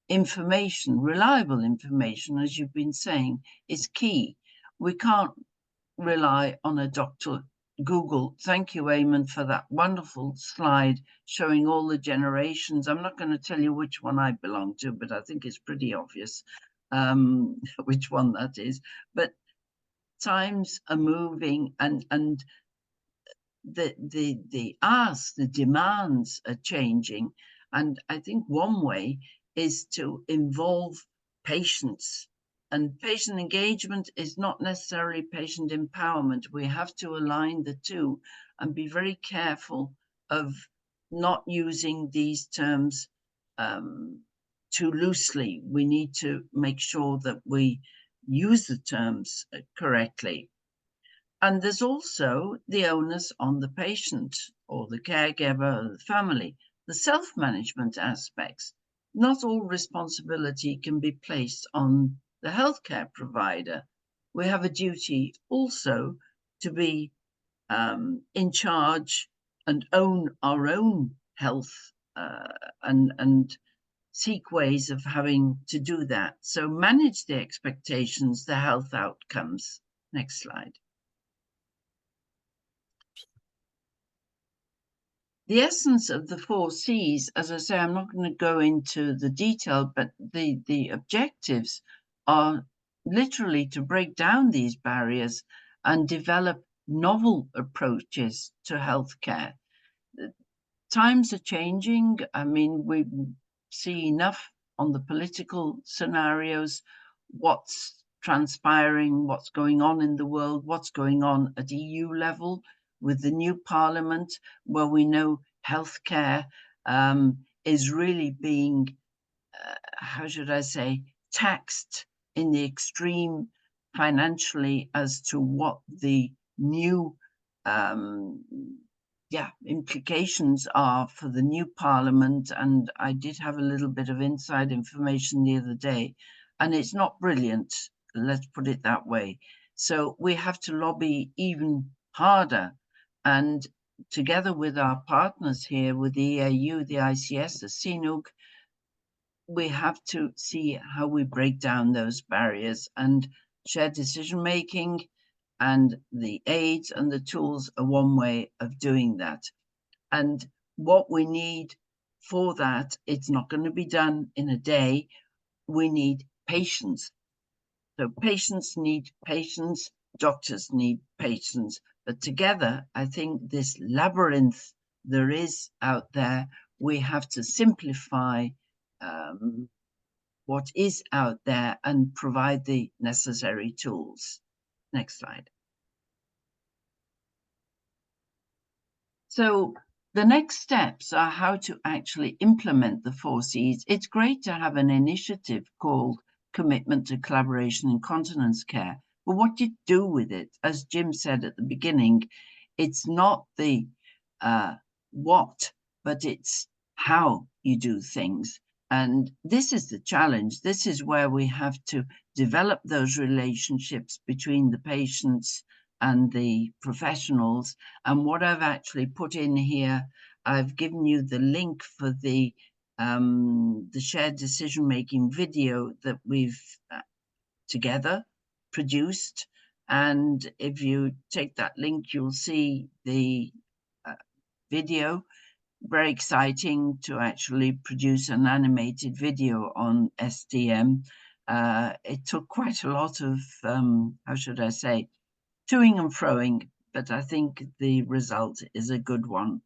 Information, reliable information, as you've been saying, is key. We can't rely on a doctor Google. Thank you, Eamon, for that wonderful slide showing all the generations. I'm not going to tell you which one I belong to, but I think it's pretty obvious which one that is. But times are moving, and the asks, the demands are changing. And I think one way is to involve patients. And patient engagement is not necessarily patient empowerment. We have to align the two and be very careful of not using these terms too loosely. We need to make sure that we use the terms correctly. And there's also the onus on the patient or the caregiver or the family, the self-management aspects. Not all responsibility can be placed on the healthcare provider. We have a duty also to be in charge and own our own health and seek ways of having to do that. So manage the expectations, the health outcomes. Next slide. The essence of the 4 C's, as I say, I'm not going to go into the detail, but the objectives are literally to break down these barriers and develop novel approaches to healthcare. Times are changing. I mean, we see enough on the political scenarios, what's transpiring, what's going on in the world, what's going on at EU level with the new parliament, where we know healthcare is really being, how should I say, taxed in the extreme financially as to what the new implications are for the new parliament. And I did have a little bit of inside information the other day, and it's not brilliant, let's put it that way. So we have to lobby even harder, and together with our partners here, with the EAU, the ICS, the CNUG, we have to see how we break down those barriers, and shared decision making and the aids and the tools are one way of doing that. And what we need for that, it's not going to be done in a day. We need patience. So patients need patience, doctors need patience. But together, I think this labyrinth there is out there, we have to simplify what is out there and provide the necessary tools. Next slide. So the next steps are how to actually implement the 4 C's. It's great to have an initiative called Commitment to Collaboration in Continence Care, but what do you do with it? As Jim said at the beginning, it's not the what, but it's how you do things. And this is the challenge. This is where we have to develop those relationships between the patients and the professionals. And what I've actually put in here, I've given you the link for the the shared decision-making video that we've together produced. And if you take that link, you'll see the video. Very exciting to actually produce an animated video on SDM. It took quite a lot of, how should I say, toing and froing, but I think the result is a good one.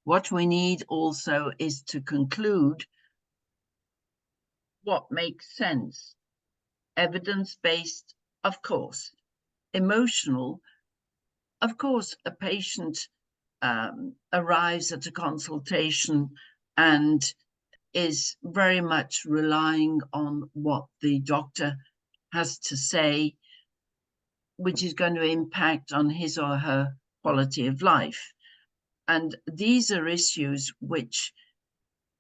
What we need also is to conclude what makes sense. Evidence-based, of course. Emotional, of course, a patient arrives at a consultation and is very much relying on what the doctor has to say, which is going to impact on his or her quality of life. And these are issues which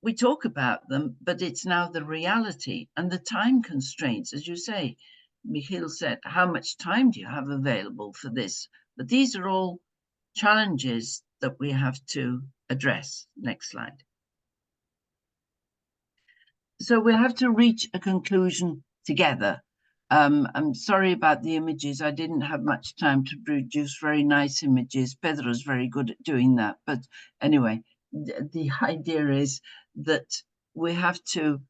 we talk about them, but it's now the reality and the time constraints. As you say, Michiel said, how much time do you have available for this? But these are all challenges that we have to address. Next slide. So we'll have to reach a conclusion together. I'm sorry about the images. I didn't have much time to produce very nice images. Pedro's very good at doing that. But anyway, the idea is that we have to,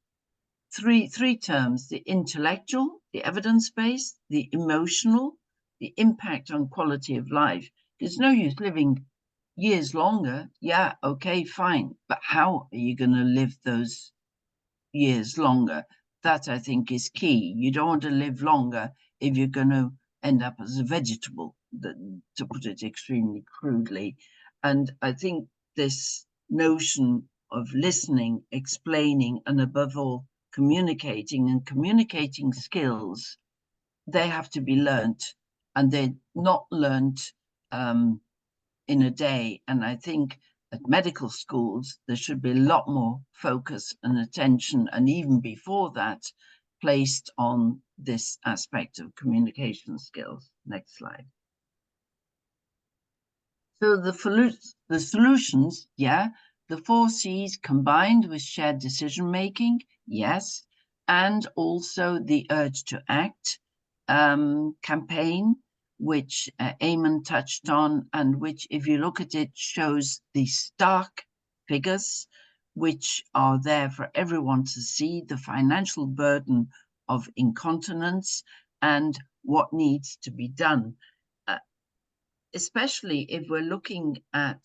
three terms: the intellectual, the evidence-based, the emotional, the impact on quality of life. There's no use living years longer. Yeah, okay, fine. But how are you going to live those years longer? That, I think, is key. You don't want to live longer if you're going to end up as a vegetable, to put it extremely crudely. And I think this notion of listening, explaining, and above all, communicating and communicating skills, they have to be learnt, and they're not learnt in a day. And I think at medical schools, there should be a lot more focus and attention, and even before that, placed on this aspect of communication skills. Next slide. So the solutions, yeah, the 4 C's combined with shared decision-making, yes, and also the urge to act campaign, which Eamon touched on, and which, if you look at it, shows the stark figures which are there for everyone to see, the financial burden of incontinence and what needs to be done, especially if we're looking at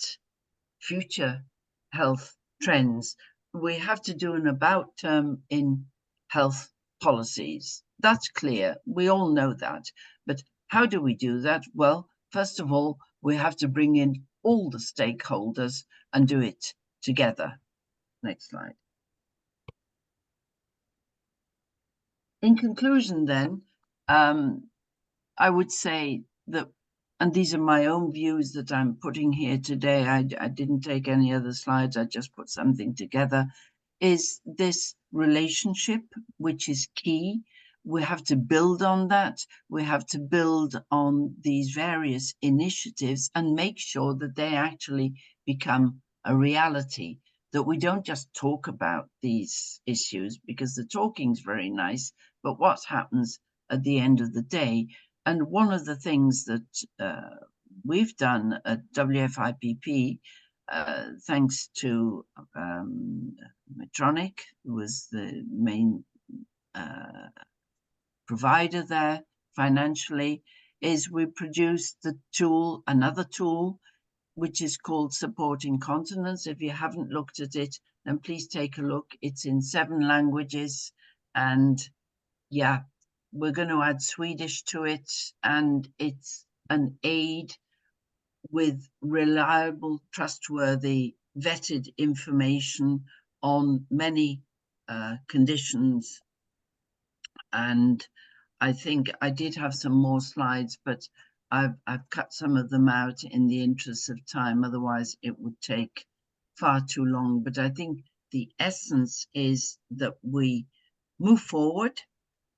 future health trends. We have to do an about term in health policies. That's clear. We all know that. But how do we do that? Well, first of all, we have to bring in all the stakeholders and do it together. Next slide. In conclusion, then, I would say that, and these are my own views that I'm putting here today, I didn't take any other slides, I just put something together, is this relationship, which is key. We have to build on that. We have to build on these various initiatives and make sure that they actually become a reality, that we don't just talk about these issues, because the talking's very nice, but what happens at the end of the day? And one of the things that we've done at WFIPP, thanks to Medtronic, who was the main provider there financially, is we produced the tool, another tool, which is called Supporting Continence. If you haven't looked at it, then please take a look. It's in 7 languages, and yeah, we're going to add Swedish to it, and it's an aid with reliable, trustworthy, vetted information on many conditions. And I think I did have some more slides, but I've cut some of them out in the interest of time. Otherwise, it would take far too long. But I think the essence is that we move forward.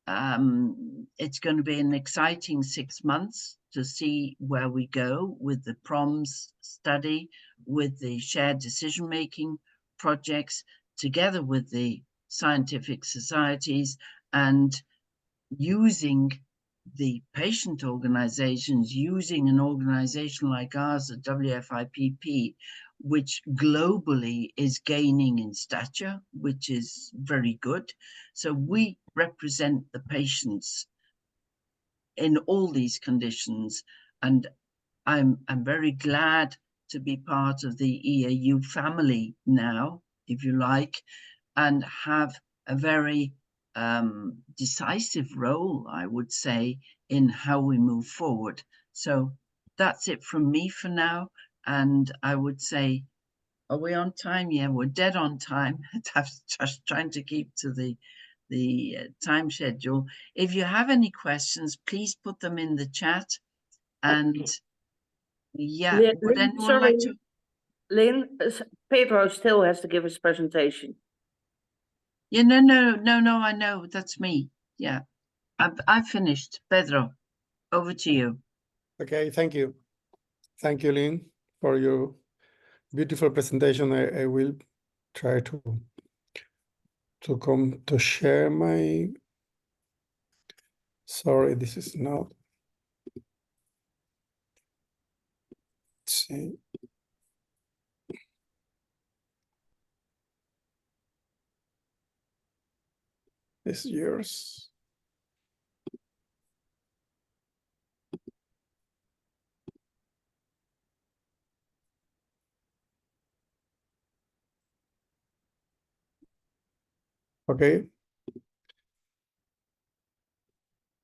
It's going to be an exciting 6 months to see where we go with the PROMS study, with the shared decision-making projects together with the scientific societies and using the patient organizations, using an organization like ours at WFIPP, which globally is gaining in stature, which is very good. So we represent the patients in all these conditions, and I'm very glad to be part of the EAU family now, if you like, and have a very decisive role, I would say, in how we move forward. So that's it from me for now. And I would say, are we on time? Yeah, we're dead on time. I'm just trying to keep to the time schedule. If you have any questions, please put them in the chat. And yeah, would anyone like to? Lynn, Pedro still has to give his presentation. Yeah, no, I know, that's me. Yeah, I've finished. Pedro, over to you. Okay, thank you. Thank you, Lynn, for your beautiful presentation. I will try to come to share my, sorry, this is not, let's see. This is yours. Okay.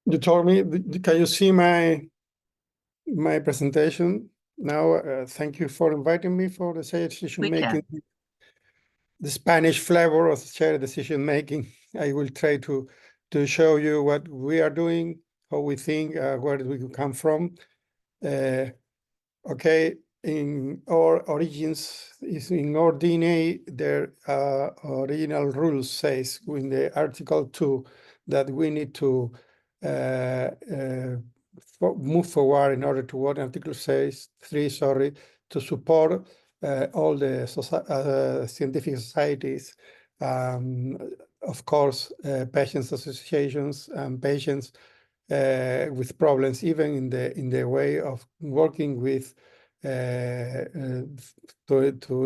You told me, can you see my presentation now? Thank you for inviting me for the shared decision making. The Spanish flavor of shared decision making. I will try to show you what we are doing, how we think, where we come from. Okay, in our origins, in our DNA, their original rules says in the Article 2 that we need to move forward in order to what Article 3, sorry, to support all the scientific societies, of course, patients associations and patients with problems, even in the way of working with to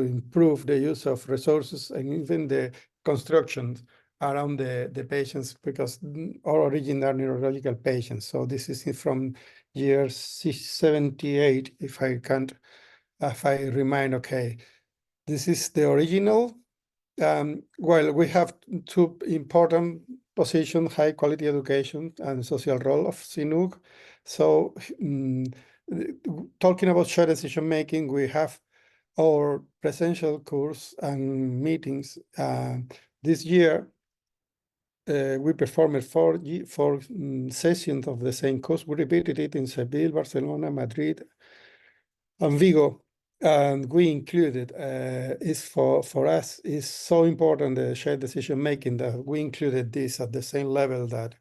improve the use of resources and even the construction around the patients, because our origin are neurological patients. So this is from year 78, if I remind, okay. This is the original. Well, we have two important positions, high quality education and social role of SINUG. So talking about shared decision making, we have our presential course and meetings. This year, we performed four sessions of the same course. We repeated it in Seville, Barcelona, Madrid, and Vigo. And we included, is for us, is so important, the shared decision making, that we included this at the same level that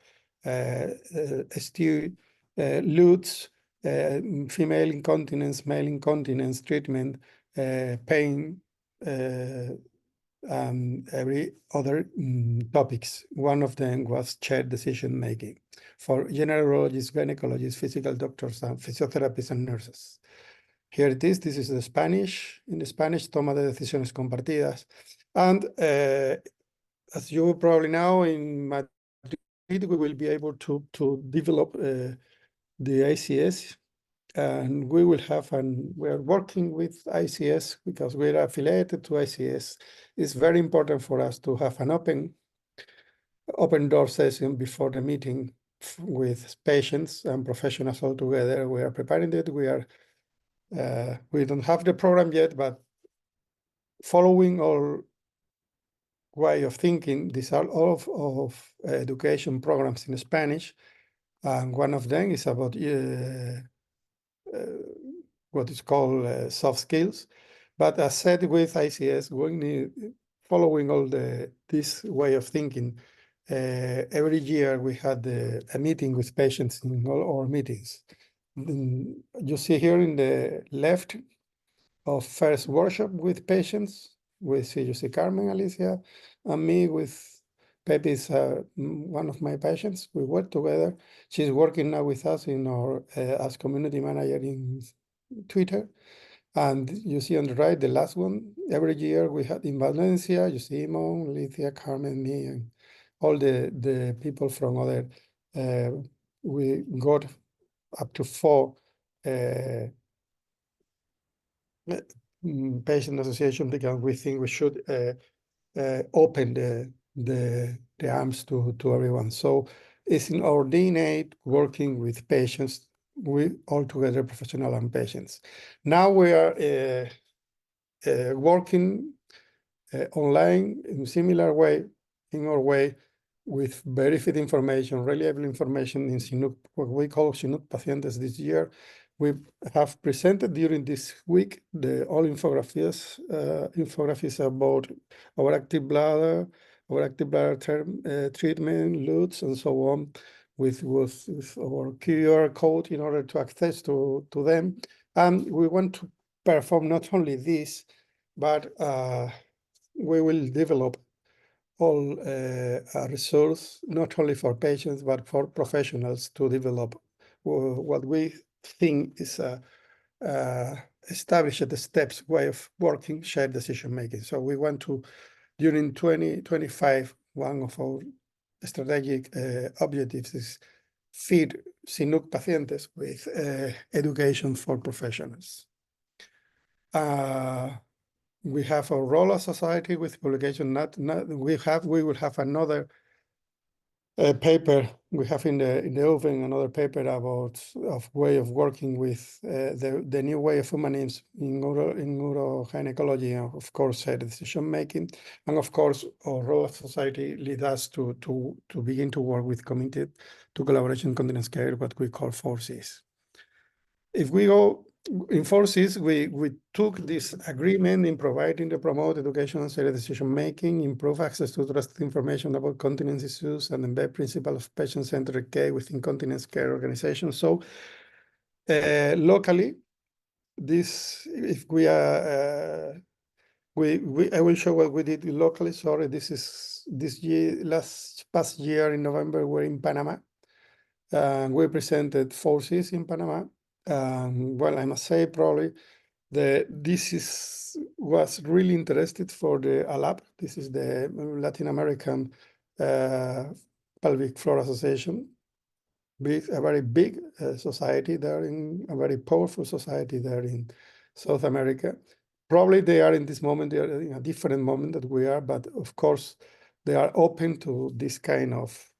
STU, LUTS, female incontinence, male incontinence treatment, pain, and every other topics. One of them was shared decision making for general urologists, gynecologists, physical doctors, and physiotherapists and nurses. Here it is. This is the Spanish. In the Spanish, toma de decisiones compartidas. And as you probably know, in Madrid, we will be able to develop the ICS. And we will have, and we're working with ICS because we're affiliated to ICS. It's very important for us to have an open door session before the meeting with patients and professionals all together. We are preparing it. We don't have the program yet, but following our way of thinking, these are all of education programs in Spanish. And one of them is about what is called soft skills. But as said with ICS, following all this way of thinking, every year we had a meeting with patients in all our meetings. You see here in the left of first workshop with patients, you see Carmen, Alicia, and me with Pepe is one of my patients. We work together. She's working now with us in our as community manager in Twitter. And you see on the right, the last one, every year we had in Valencia, you see Imon, Alicia, Carmen, me, and all the people from other, we got up to 4 patient association because we think we should open the arms to everyone. So it's in our DNA working with patients, we all together, professional and patients. Now we are working online in similar way, in our way, with verified information, reliable information in Sinuk, what we call Sinuk Pacientes this year. We have presented during this week all infographies about our active bladder treatment, LUTs, and so on, with our QR code in order to access to them. And we want to perform not only this, but we will develop all a resource, not only for patients, but for professionals to develop what we think is establish the steps way of working, shared decision making. So we want to, during 2025, one of our strategic objectives is feed Sinuk pacientes with education for professionals. We have a role as society with publication. We will have another paper. We have in the oven another paper about way of working with the new way of humanism in urogynecology, and of course decision making, and of course our role as society leads us to begin to work with committed to collaboration continence care, what we call 4Cs. If we go in 4Cs, we took this agreement in providing the promote education and shared decision-making, improve access to trusted information about continence issues, and embed principle of patient-centered care within continence care organizations. So locally, this, if we are, I will show what we did locally. Sorry, this is this year, past year in November, we're in Panama. We presented 4Cs in Panama. Well, I must say probably this was really interested for the ALAP. This is the Latin American Pelvic Floor Association. A very big society there, in a very powerful society there in South America. Probably they are in this moment, they are in a different moment that we are, but of course they are open to this kind of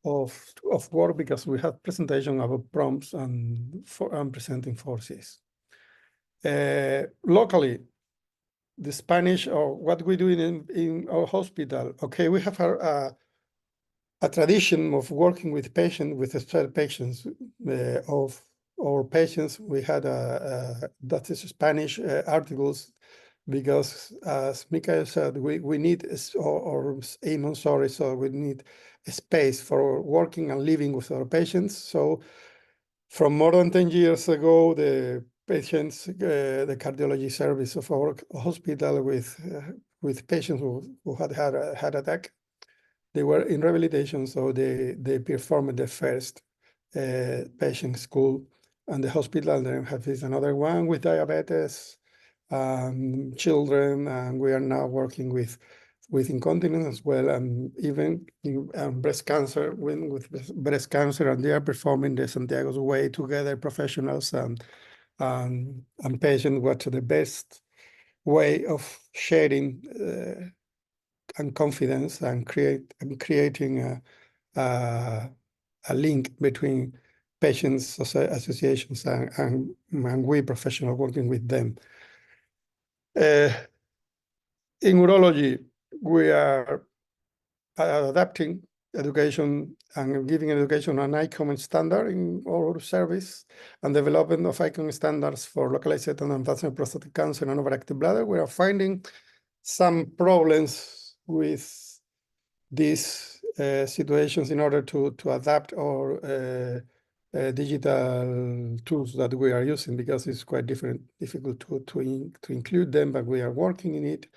work because we have presentation of prompts and presenting 4Cs. Locally, the Spanish, or what we do in our hospital, okay, we have a tradition of working with patients, with special patients of our patients. We had that is Spanish articles, because as Mikael said, we need, or Eamon, sorry, so we need a space for working and living with our patients. So from more than 10 years ago, the patients, the cardiology service of our hospital with patients who had a heart attack, they were in rehabilitation, so they performed the first patient school, and the hospital then have another one with diabetes, children, and we are now working with incontinence as well, and even in breast cancer, with breast cancer, and they are performing the Santiago's way together, professionals and patients, what's the best way of sharing and confidence and creating a link between patients associations and we professionals working with them. In urology, we are adapting education and giving education an ICOM standard in our service, and development of ICOM standards for localized and advanced prostatic cancer and overactive bladder. We are finding some problems with these situations in order to adapt our digital tools that we are using, because it's quite difficult to include them, but we are working in it.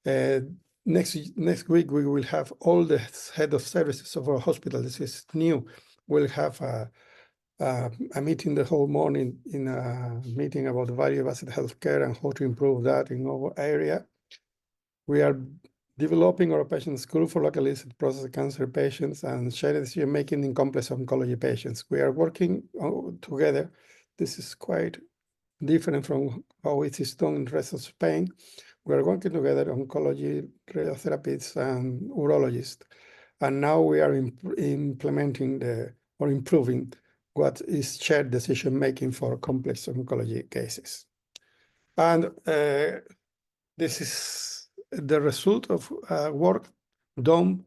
Next week, we will have all the head of services of our hospital. This is new. We'll have a meeting the whole morning in a meeting about value-based healthcare and how to improve that in our area. We are developing our patient school for locally prostate cancer patients and shared decision-making in complex oncology patients. We are working together. This is quite different from how it is done in the rest of Spain. We are working together, oncology, radiotherapists, and urologists. And now we are implementing or improving what is shared decision-making for complex oncology cases. And this is the result of work done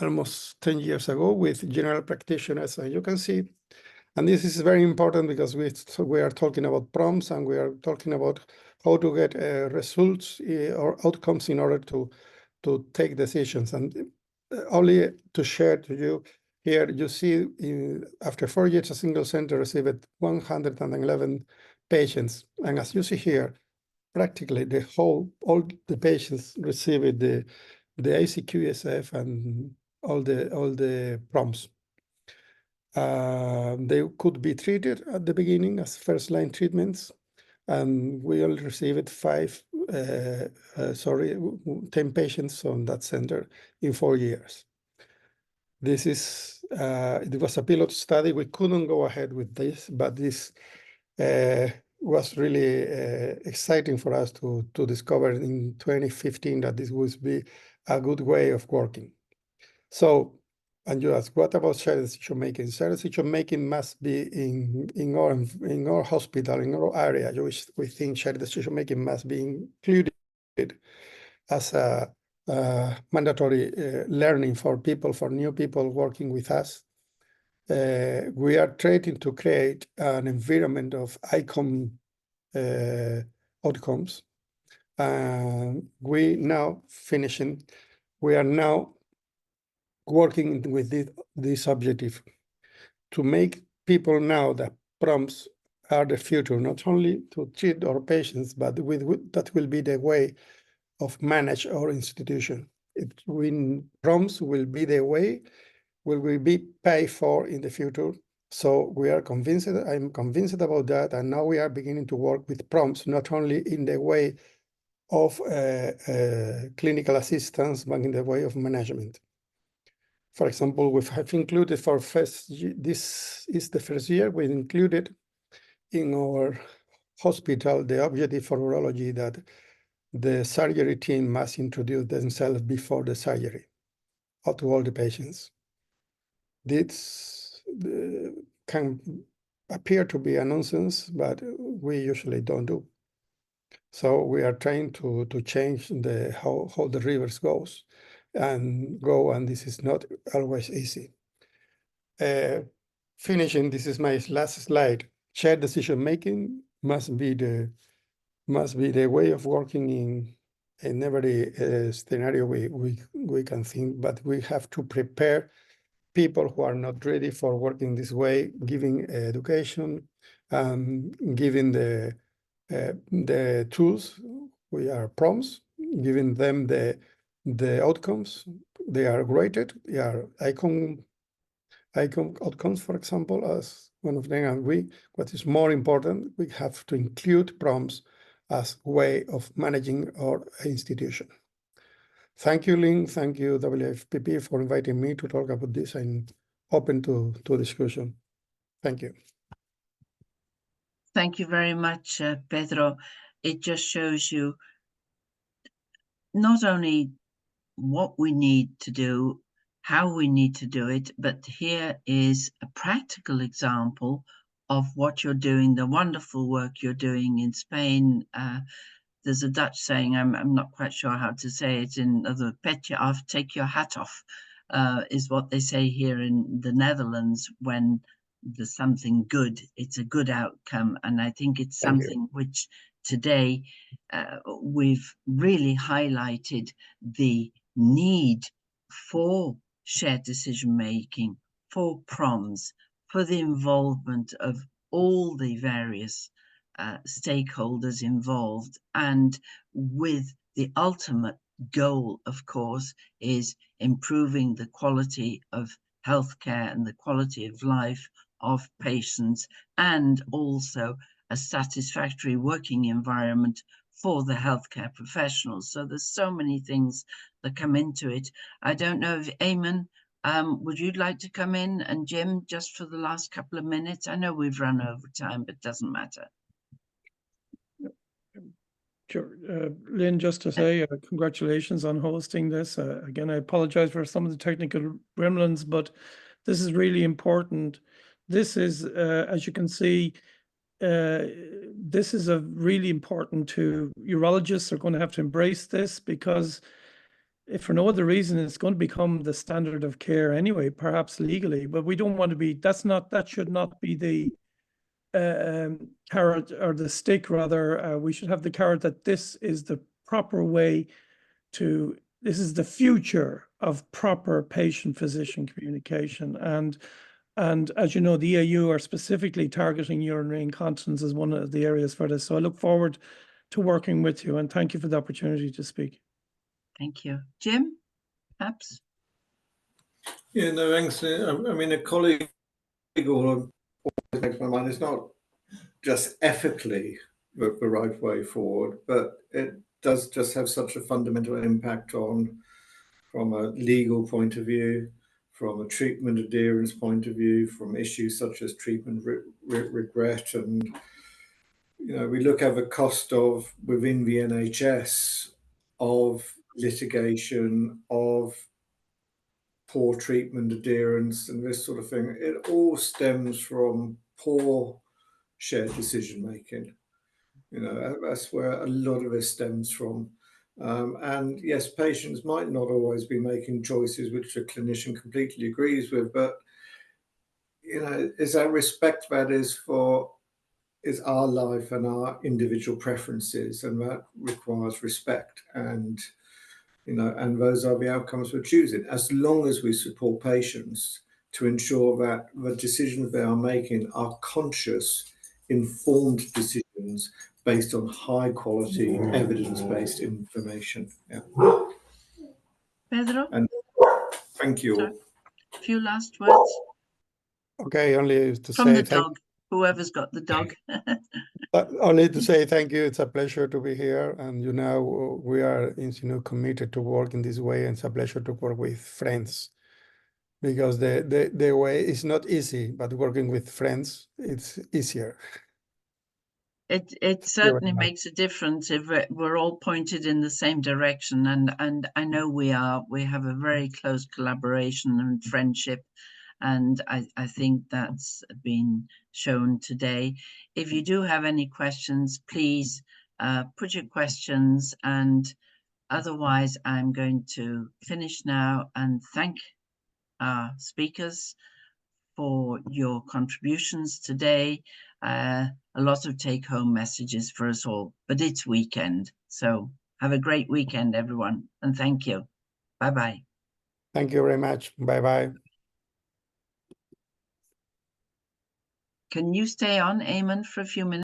almost 10 years ago with general practitioners, as you can see. And this is very important because we are talking about prompts and we are talking about how to get results or outcomes in order to take decisions. And only to share to you, here you see after 4 years, a single center received 111 patients. And as you see here, practically all the patients received the ACQSF and all the prompts. They could be treated at the beginning as first-line treatments, and we only received 10 patients on that center in 4 years. This is, it was a pilot study. We couldn't go ahead with this, but this was really exciting for us to discover in 2015 that this would be a good way of working. So, and you ask, what about shared decision making? Shared decision making must be in our hospital, in our area. We think shared decision making must be included as a mandatory learning for new people working with us. We are trying to create an environment of ICOM outcomes. We are now working with this objective to make people know that prompts are the future, not only to treat our patients, but that will be the way of manage our institution. Prompts will be the way will be paid for in the future. So we are convinced, I'm convinced about that. And now we are beginning to work with prompts, not only in the way of clinical assistance, but in the way of management. For example, we have included this is the first year we included in our hospital the objective for urology that the surgery team must introduce themselves before the surgery to all the patients. This can appear to be a nonsense, but we usually don't do. So we are trying to change how the reverse goes, and this is not always easy. Finishing, this is my last slide. Shared decision making must be the way of working in every scenario we can think, but we have to prepare people who are not ready for working this way, giving education, giving the tools. We are prompts, giving them the outcomes. They are rated. They are ICOM outcomes, for example, as one of them. And what is more important, we have to include prompts as a way of managing our institution. Thank you, Lynn. Thank you, WFPP, for inviting me to talk about this. I'm open to discussion. Thank you. Thank you very much, Pedro. It just shows you not only what we need to do, how we need to do it, but here is a practical example of what you're doing, the wonderful work you're doing in Spain. There's a Dutch saying, I'm not quite sure how to say it in other, pet you off, take your hat off, is what they say here in the Netherlands when there's something good, it's a good outcome. And I think it's something which today we've really highlighted the need for shared decision making, for prompts, for the involvement of all the various stakeholders involved, and with the ultimate goal, of course, is improving the quality of healthcare and the quality of life of patients, and also a satisfactory working environment for the healthcare professionals. So there's so many things that come into it. I don't know if Eamon, would you like to come in, and Jim, just for the last couple of minutes? I know we've run over time, but it doesn't matter. Sure. Lynn, just to say congratulations on hosting this. Again, I apologize for some of the technical gremlins, but this is really important. This is, as you can see, this is a really important to urologists are going to have to embrace this, because if for no other reason, it's going to become the standard of care anyway, perhaps legally, but we don't want to be, that should not be the carrot, or the stick rather. We should have the carrot that this is the proper way to, this is the future of proper patient-physician communication. And as you know, the EAU are specifically targeting urinary incontinence as one of the areas for this. So I look forward to working with you, and thank you for the opportunity to speak. Thank you. Jim, perhaps? Yeah, no, thanks. I mean, a colleague always makes my mind, it's not just ethically the right way forward, but it does just have such a fundamental impact on, from a legal point of view, from a treatment adherence point of view, from issues such as treatment regret. And, you know, we look at the cost of, within the NHS, of litigation, of poor treatment adherence and this sort of thing. It all stems from poor shared decision making. You know, that's where a lot of it stems from. And yes, patients might not always be making choices which a clinician completely agrees with, but, you know, is that respect that is our life and our individual preferences, and that requires respect. And, you know, and those are the outcomes we're choosing, as long as we support patients to ensure that the decisions they are making are conscious, informed decisions based on high quality, evidence-based information. Yeah. Pedro? And thank you. Sorry. A few last words? Okay, only to From say the dog, whoever's got the dog. only to say thank you. It's a pleasure to be here, and you know we are committed to work in this way, and it's a pleasure to work with friends, because the way is not easy, but working with friends it's easier. It certainly makes a difference if we're all pointed in the same direction, and I know we have a very close collaboration and friendship, and I think that's been shown today. If you do have any questions, please put your questions, and otherwise I'm going to finish now and thank our speakers for your contributions today. A lot of take-home messages for us all, but it's weekend, so have a great weekend, everyone, and thank you. Bye-bye. Thank you very much. Bye-bye. Can you stay on, Eamon, for a few minutes?